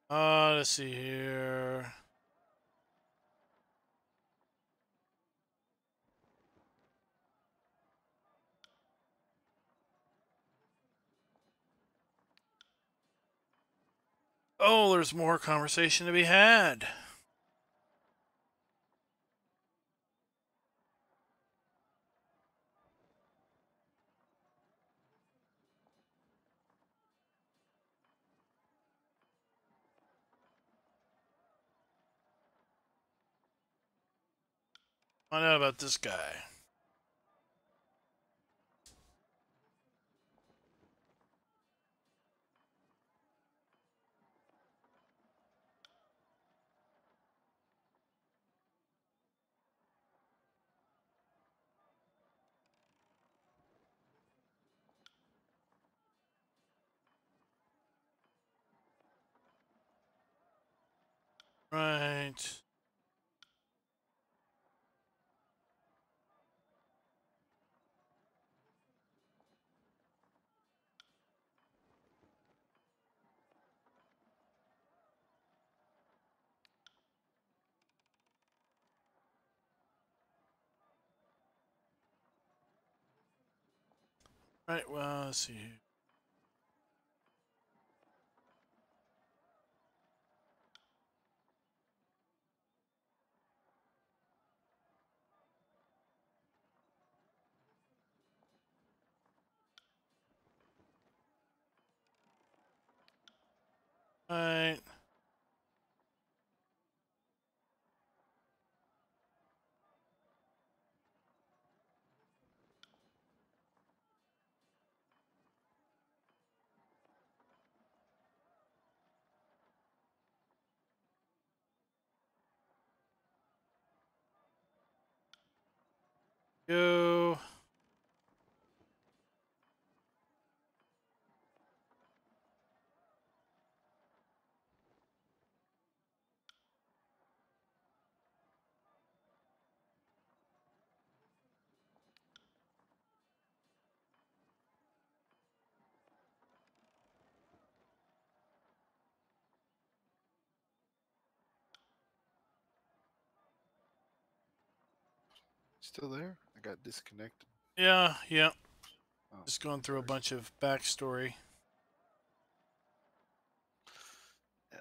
Let's see here. Oh, there's more conversation to be had. Find out about this guy. Right. Right, well, let's see here. Right. Go. Still there? I got disconnected. Yeah, yeah. Oh, Just going through a sorry. bunch of backstory. Yeah,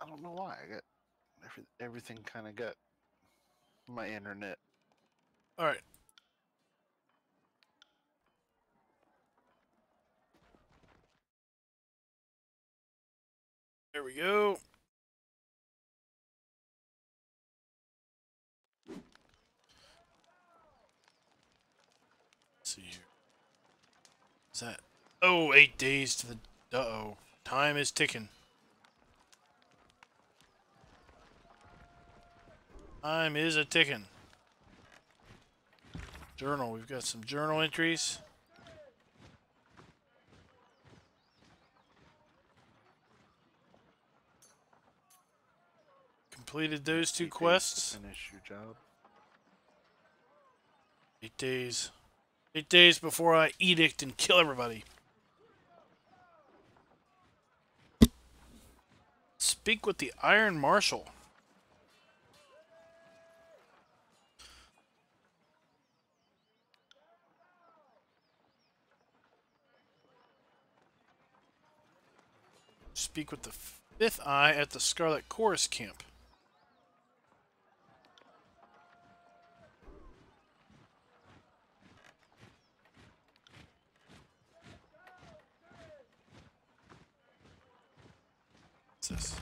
I don't know why. I got everything kind of got my internet. All right. There we go. Let's see here. Is that? Oh, 8 days to the. Uh-oh. Time is ticking. Time is a ticking. Journal. We've got some journal entries. Completed those 2 8 days to quests. finish your job. 8 days. 8 days before I edict and kill everybody. Speak with the Iron Marshal. Speak with the Fifth Eye at the Scarlet Chorus Camp. What's this?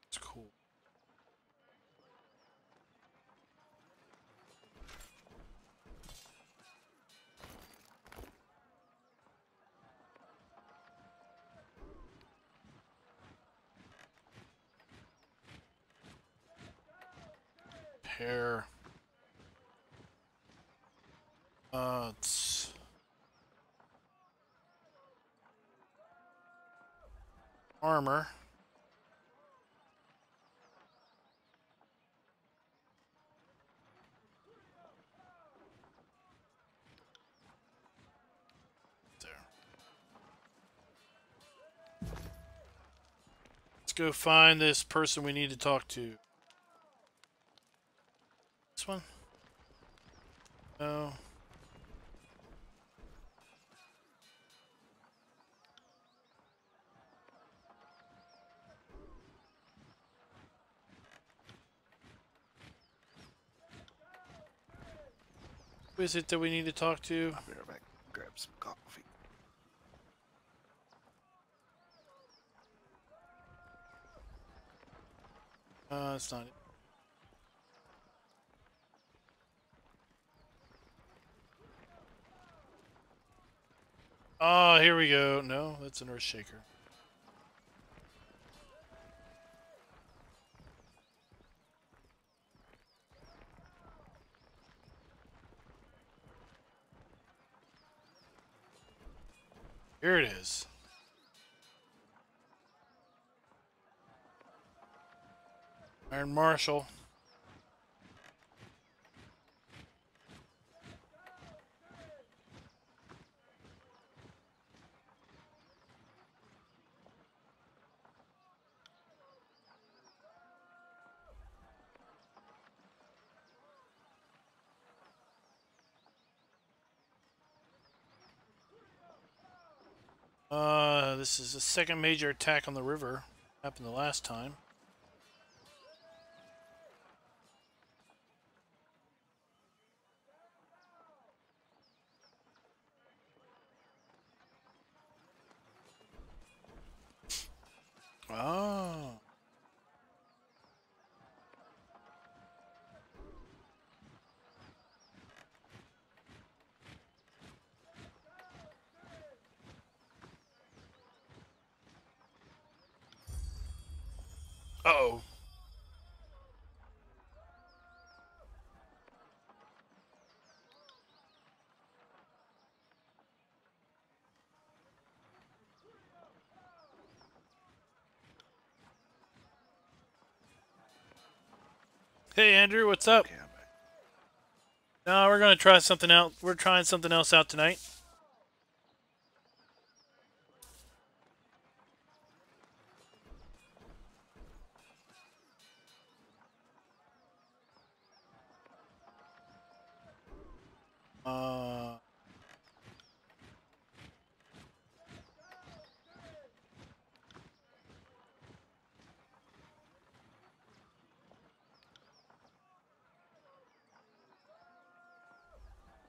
It's cool. repair. It's armor. There. Let's go find this person we need to talk to. This one? No. Who is it that we need to talk to? I'll be right back. Grab some coffee. It's not it. Oh, here we go. No, that's an Earthshaker. Here it is. Iron Marshal. This is the second major attack on the river. Happened the last time. Oh. Uh-oh. Hey Andrew, what's up? Okay, I'm back. No, we're gonna try something out. We're trying something else out tonight.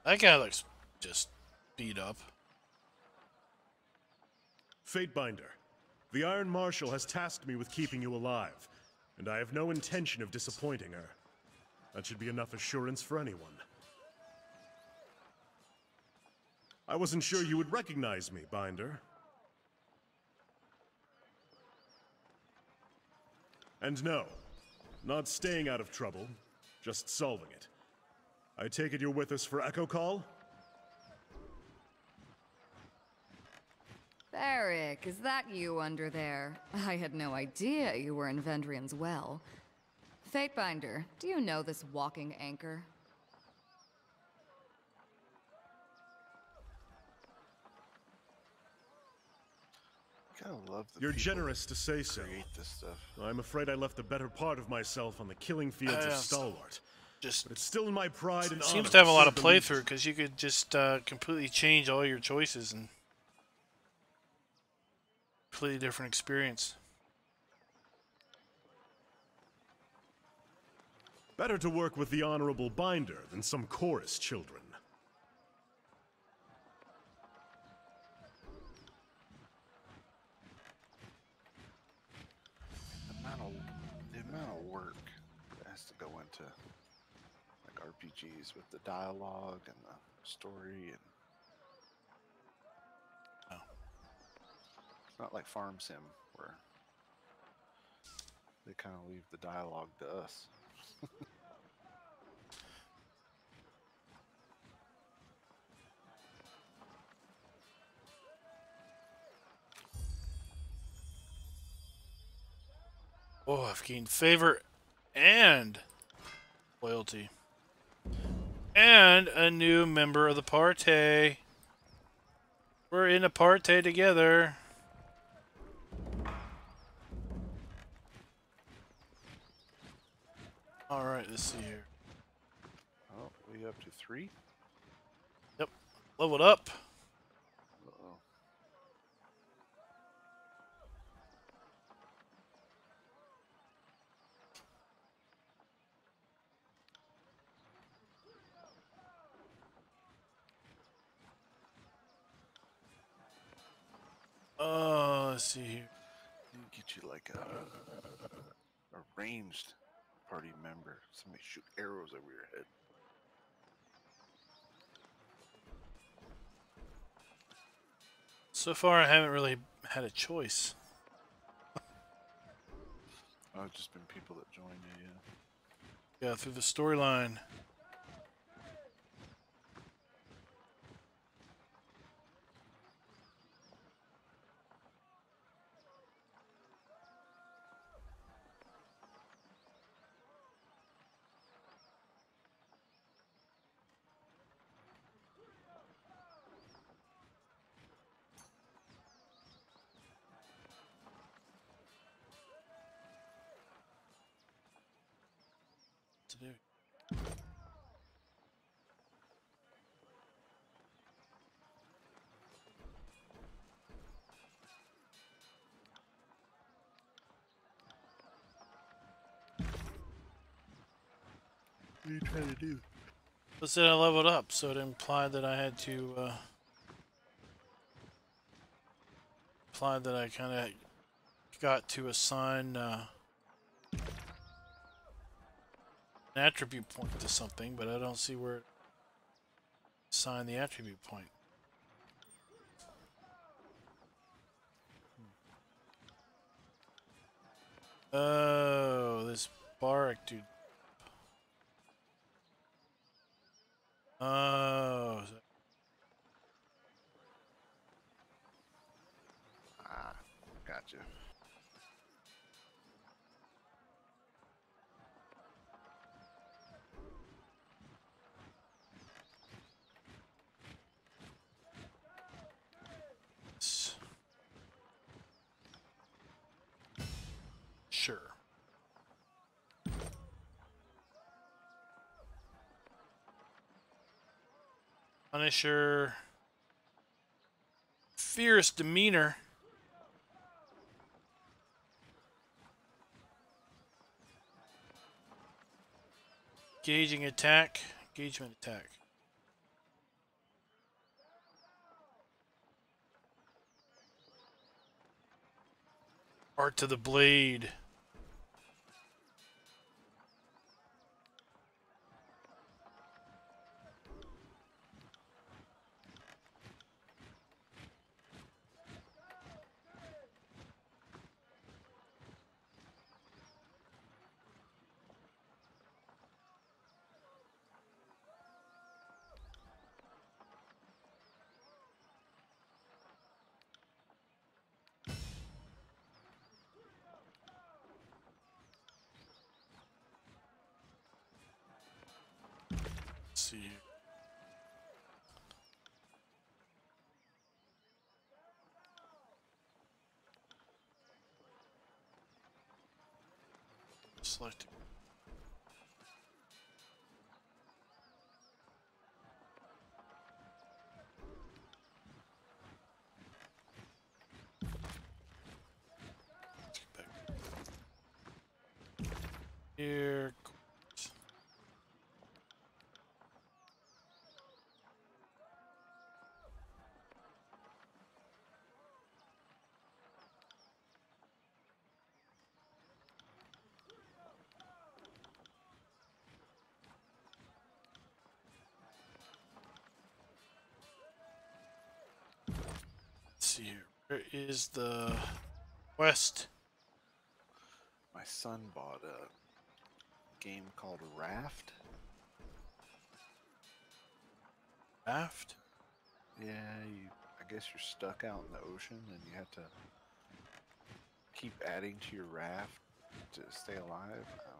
That guy looks just beat up. Fatebinder, the Iron Marshal has tasked me with keeping you alive, and I have no intention of disappointing her. That should be enough assurance for anyone. I wasn't sure you would recognize me, Binder. And no, not staying out of trouble, just solving it. I take it you're with us for Echo Call? Barrick, is that you under there? I had no idea you were in Vendrian's well. Fatebinder, do you know this walking anchor? I kind of love the You're people generous to say that so. create this stuff. I'm afraid I left the better part of myself on the killing fields of Stalwart. Just But it's still in my pride and honor seems to have a lot of serve the Legion. playthrough because you could just completely change all your choices and completely different experience. Better to work with the honorable Binder than some chorus children. The amount of work that has to go into like RPGs with the dialogue and the story, and it's not like Farm Sim where they kind of leave the dialogue to us. Oh, I've gained favor and loyalty. And a new member of the party. We're in a party together. Alright, let's see here. Oh, we up to 3? Yep. Leveled up. Uh-oh. Let's see here. Need to get you like a ranged party member. Somebody shoot arrows over your head. So far, I haven't really had a choice. Oh, it's just been people that join you, yeah. Yeah, through the storyline. To do. What are you trying to do? But said I leveled up, so it implied that I had to, implied that I kind of got to assign, an attribute point to something, but I don't see where it assign the attribute point. Oh, this Barak dude. Oh, Ah, gotcha. sure. Punisher. Fierce demeanor. Engaging attack. Engagement attack. Art to the blade. Let's see. Select. Let's get back here. Let's see here. Where is the quest? My son bought a game called Raft. Raft? Yeah, I guess you're stuck out in the ocean and you have to keep adding to your raft to stay alive? I don't.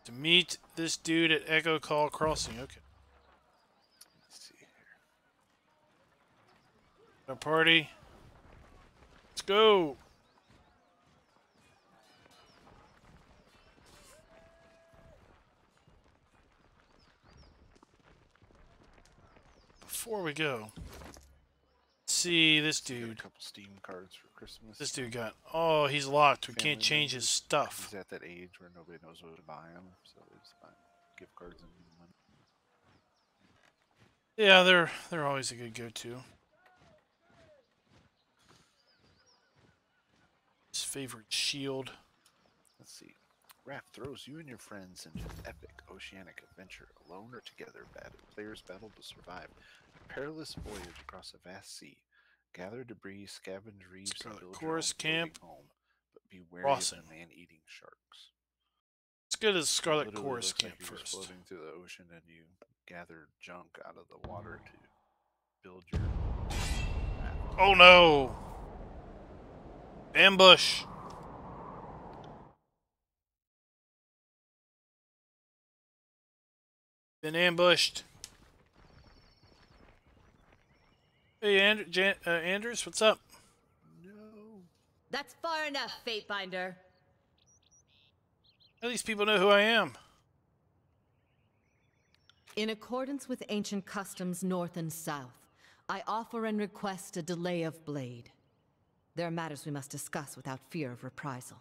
To meet this dude at Echo Call Crossing. Okay. Let's see here. Our party. Let's go. Before we go, let's see this Got a dude. couple Steam cards for Christmas. This dude got. Oh, he's locked. We Family can't change his members. stuff. He's at that age where nobody knows what to buy him, so they just buy gift cards and money. Yeah, they're always a good go-to. His favorite shield. Let's see. Raft throws you and your friends into an epic oceanic adventure, alone or together. Players battle to survive a perilous voyage across a vast sea. Gather debris, scavenge reefs, and Scarlet build Chorus your own Camp. floating home. But be wary Crossing. of the man-eating sharks. Let's go to the Scarlet Literally Chorus looks Camp like you're just first. floating through the ocean and you gather junk out of the water to build your raft. Oh no! Ambush! Been ambushed. Hey, Anders, what's up? No. That's far enough, Fatebinder. At least people know who I am. In accordance with ancient customs north and south, I offer and request a delay of blade. There are matters we must discuss without fear of reprisal.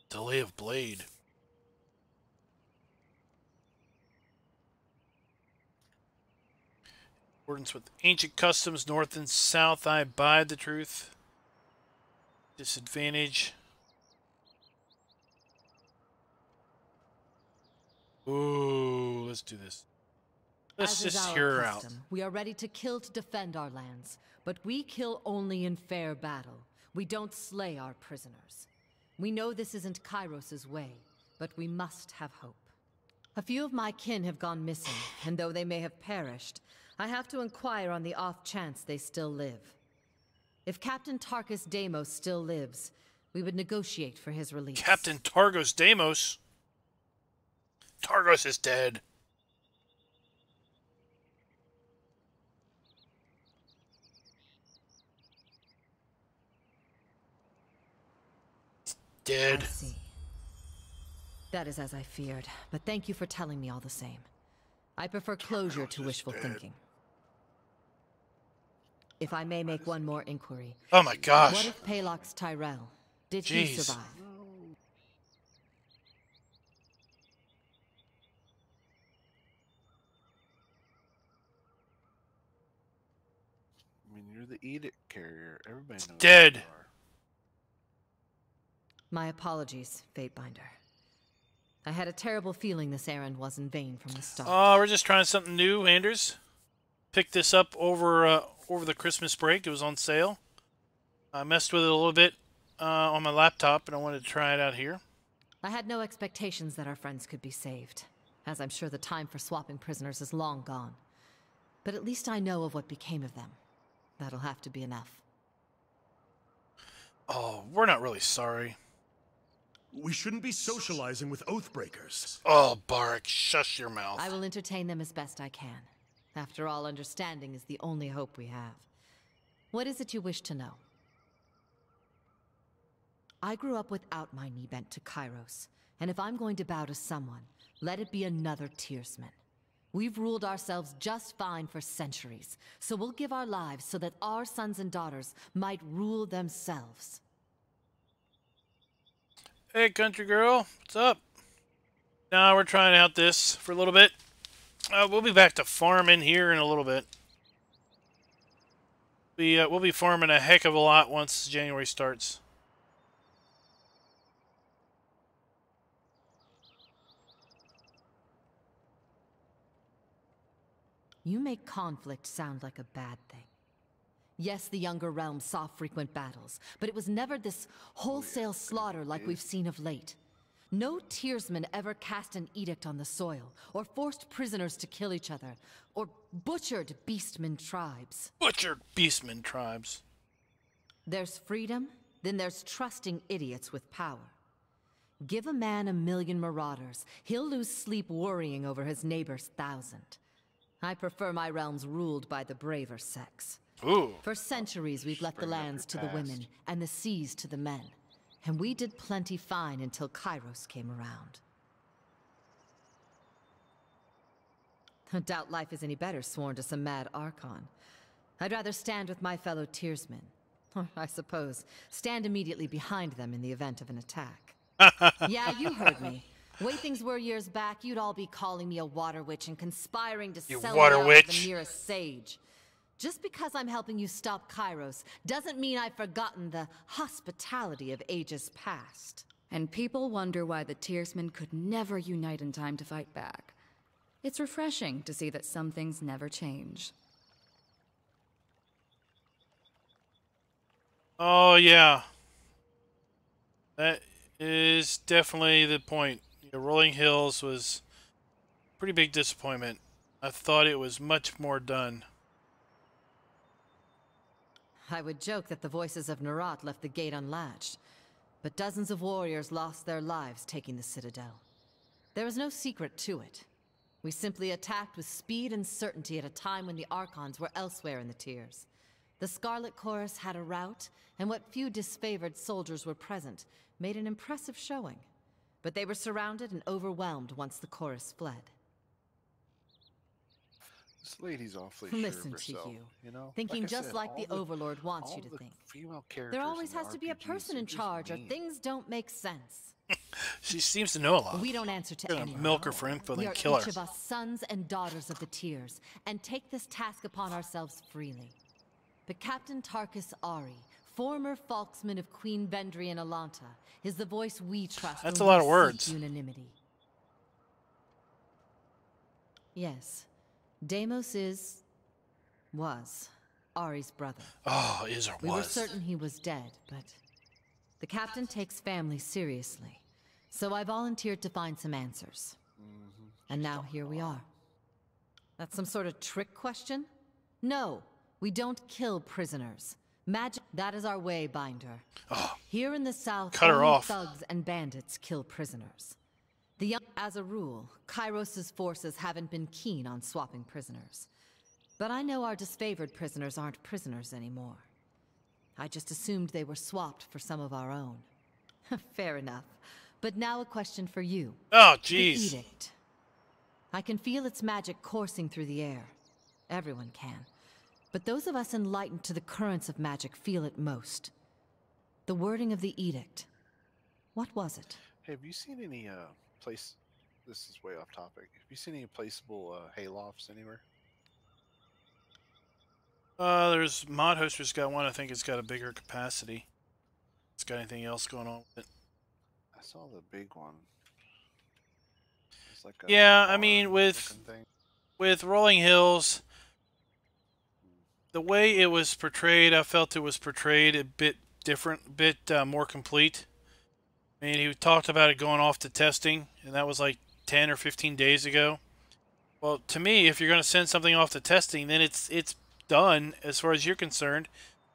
Delay of blade. In accordance with ancient customs north and south, I abide the truth. Disadvantage. Ooh, let's do this. Let's As is just our hear her out. custom, we are ready to kill to defend our lands, but we kill only in fair battle. We don't slay our prisoners. We know this isn't Kyros' way, but we must have hope. A few of my kin have gone missing, and though they may have perished, I have to inquire on the off chance they still live. If Captain Tarkus Deimos still lives, we would negotiate for his release. Captain Targos Deimos? Targos is dead. Dead. I see. That is as I feared, but thank you for telling me all the same. I prefer closure to wishful thinking. If I may make one more inquiry. Oh my gosh. What of Palox Tyrell? Did he Jeez. survive? I mean, you're the edict carrier. Everybody knows dead. who you are. My apologies, Fatebinder. I had a terrible feeling this errand was in vain from the start. Oh, we're just trying something new, Anders. Picked this up over the Christmas break. It was on sale. I messed with it a little bit on my laptop, and I wanted to try it out here. I had no expectations that our friends could be saved, as I'm sure the time for swapping prisoners is long gone. But at least I know of what became of them. That'll have to be enough. Oh, we're not really sorry. We shouldn't be socializing with Oathbreakers. Oh, Barak, shush your mouth. I will entertain them as best I can. After all, understanding is the only hope we have. What is it you wish to know? I grew up without my knee bent to Kyros, and if I'm going to bow to someone, let it be another Tearsman. We've ruled ourselves just fine for centuries, so we'll give our lives so that our sons and daughters might rule themselves. Hey, country girl, what's up? Now we're trying out this for a little bit. We'll be back to farming here in a little bit. We'll be farming a heck of a lot once January starts. You make conflict sound like a bad thing. Yes, the younger realms saw frequent battles, but it was never this wholesale slaughter like we've seen of late. No Tearsman ever cast an edict on the soil, or forced prisoners to kill each other, or butchered beastmen tribes. Butchered beastmen tribes. There's freedom, then there's trusting idiots with power. Give a man 1,000,000 marauders, he'll lose sleep worrying over his neighbor's 1,000. I prefer my realms ruled by the braver sex. Ooh. For centuries we've left the lands to the women, and the seas to the men. And we did plenty fine until Kyros came around. I doubt life is any better sworn to some mad archon. I'd rather stand with my fellow Tearsmen. Or, I suppose, stand immediately behind them in the event of an attack. Yeah, you heard me. The way things were years back, you'd all be calling me a water witch and conspiring to sell me out to the nearest sage. Just because I'm helping you stop Kyros doesn't mean I've forgotten the hospitality of ages past. And people wonder why the Tearsmen could never unite in time to fight back. It's refreshing to see that some things never change. Oh, yeah. That is definitely the point. Rolling Hills was a pretty big disappointment. I thought it was much more done. I would joke that the voices of Nerat left the gate unlatched, but dozens of warriors lost their lives taking the Citadel. There was no secret to it. We simply attacked with speed and certainty at a time when the archons were elsewhere in the tiers. The Scarlet Chorus had a rout, and what few disfavored soldiers were present made an impressive showing. But they were surrounded and overwhelmed once the chorus fled. This lady's awfully Listen sure of to herself, you. know? Thinking Like I just said, like all the Overlord wants you to think. Female characters There always in has to be a RPGs person are in just charge, or mean. things don't make sense. She seems to know a lot. We don't answer to We're gonna anyone. milk her for info, We then are kill her. each of us sons and daughters of the tiers, and take this task upon ourselves freely. But Captain Tarkus Ari, former Falksman of Queen Vendry and Alanta, is the voice we trust. That's when a lot we of words. seek unanimity. Yes, Deimos was Ari's brother. Oh, is or We were was. certain he was dead, but the captain takes family seriously. So I volunteered to find some answers. And now here we are. That's some sort of trick question? No, we don't kill prisoners. Magic, that is our way, Binder. Oh, Here in the south, cut her only off. thugs and bandits kill prisoners. As a rule, Kyros' forces haven't been keen on swapping prisoners. But I know our disfavored prisoners aren't prisoners anymore. I just assumed they were swapped for some of our own. Fair enough. But now a question for you. Oh, The jeez. edict. I can feel its magic coursing through the air. Everyone can. But those of us enlightened to the currents of magic feel it most. The wording of the edict. What was it? Hey, have you seen any this is way off topic. Have you seen any placeable haylofts anywhere? There's Mod Hoster's got one. I think it's got a bigger capacity. It's got anything else going on with it? I saw the big one. It's like a Yeah, I barn mean, with looking thing. Rolling Hills, the way it was portrayed, I felt it was portrayed a bit different, a bit more complete. I mean, he talked about it going off to testing, and that was like 10 or 15 days ago. Well, to me, if you're going to send something off to testing, then it's done as far as you're concerned,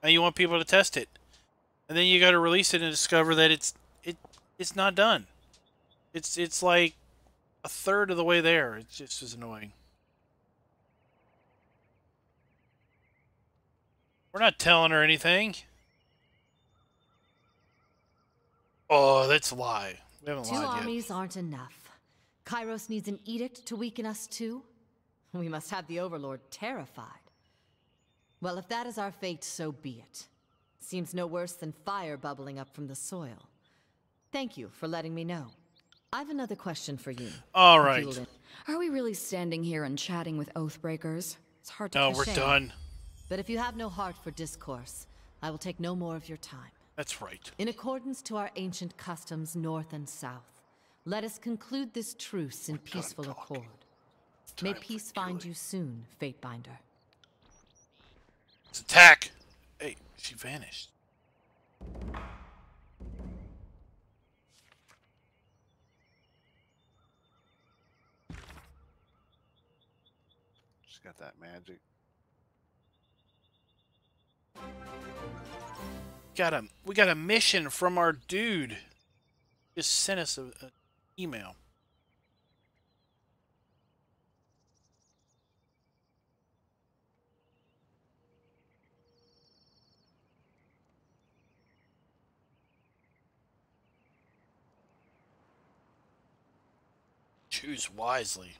and you want people to test it. And then you got to release it and discover that it's not done. It's like a third of the way there. It's just as annoying. We're not telling her anything. Oh, that's a lie. We haven't Two lied yet. armies aren't enough. Kyros needs an edict to weaken us too? We must have the Overlord terrified. Well, if that is our fate, so be it. Seems no worse than fire bubbling up from the soil. Thank you for letting me know. I've another question for you. All if right. you will- Are we really standing here and chatting with Oathbreakers? It's hard to No, keep we're shame. done. But if you have no heart for discourse, I will take no more of your time. That's right. In accordance to our ancient customs, north and south, let us conclude this truce in peaceful accord. May peace find you soon, Fatebinder. Let's attack. Hey, she vanished. got that magic. We got a mission from our dude. Just sent us an email. Choose wisely.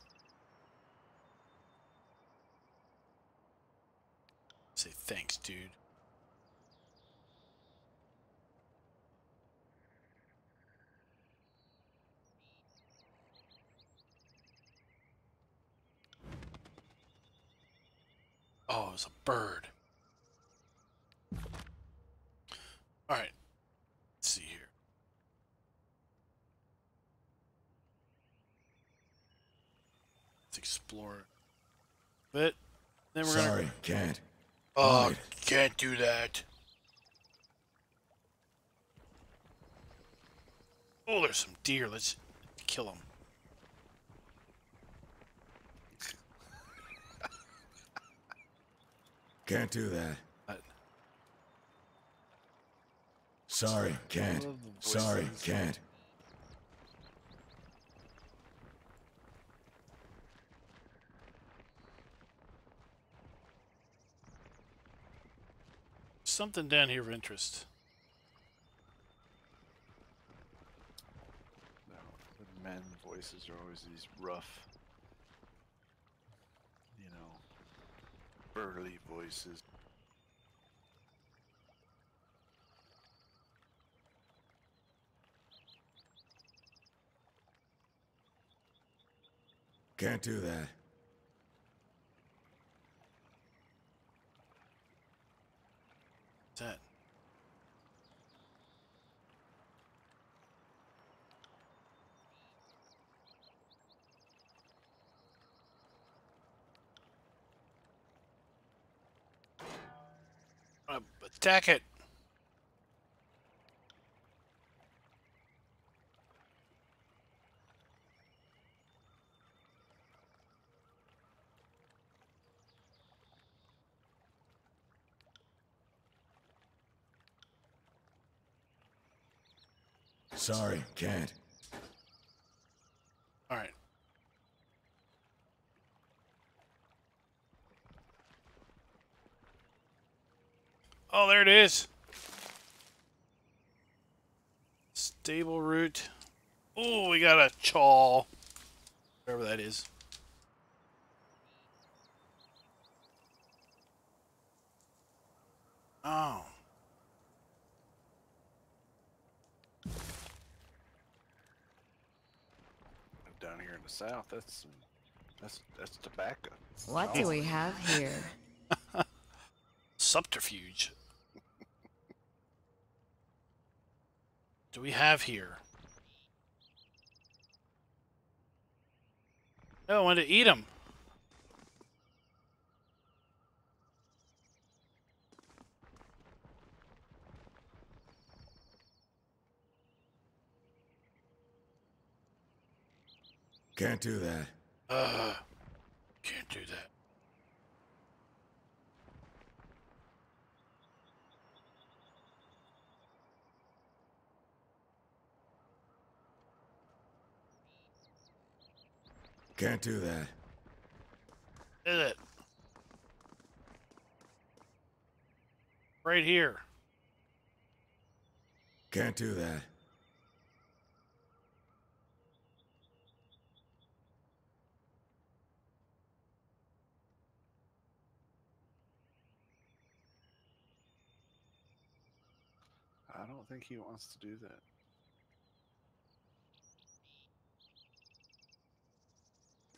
Say thanks, dude. Oh, it was a bird. All right. Let's see here. Let's explore a bit. Then we're Sorry, gonna... can't. Oh, Right. can't do that. Oh, there's some deer. Let's kill them. Can't do that. Sorry, can't. love the Sorry, voices. can't. Something down here of interest. No, the men voices are always these rough, burly voices. Can't do that. What's that? Attack it. Sorry, can't. All right. Oh, there it is. Stable route. Oh, we got a chaw. Whatever that is. Oh. Down here in the south, that's tobacco. What do we have here? Subterfuge. Do we have here? Oh, I wanted to eat them. Can't do that. Can't do that. Can't do that. Is it? Right here. Can't do that. I don't think he wants to do that.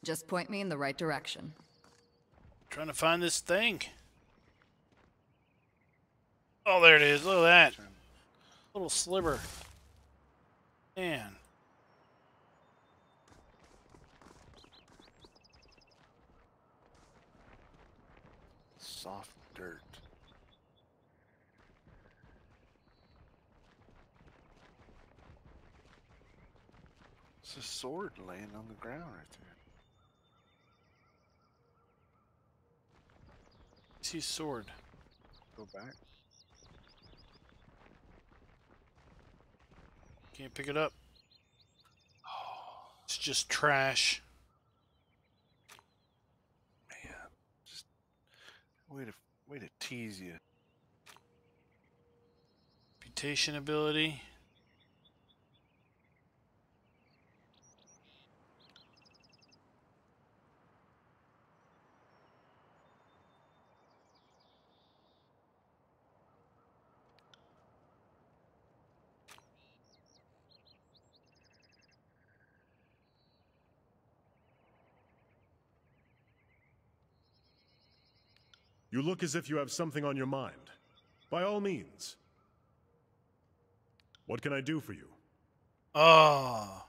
Just point me in the right direction. Trying to find this thing. Oh, there it is. Look at that. Little sliver. Man. Soft dirt. It's a sword laying on the ground right there. See sword. Go back. Can't pick it up. It's just trash. Man, just way to tease you. Reputation ability. You look as if you have something on your mind. By all means. What can I do for you? Oh.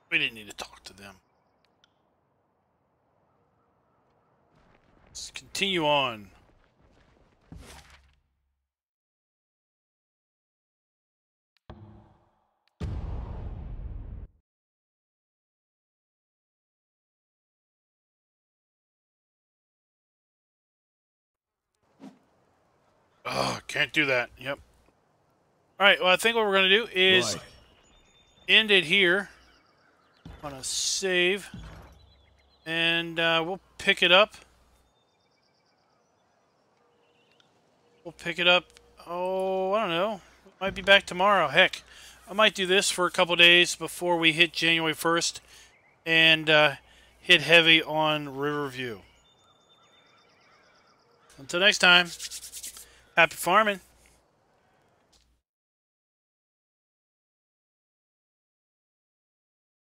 We didn't need to talk to them. Let's continue on. Oh, can't do that. Yep. Alright, well, I think what we're going to do is Right. end it here. I'm going to save. And we'll pick it up. We'll pick it up, oh, I don't know. Might be back tomorrow. Heck, I might do this for a couple days before we hit January 1st and hit heavy on Riverview. Until next time, happy farming.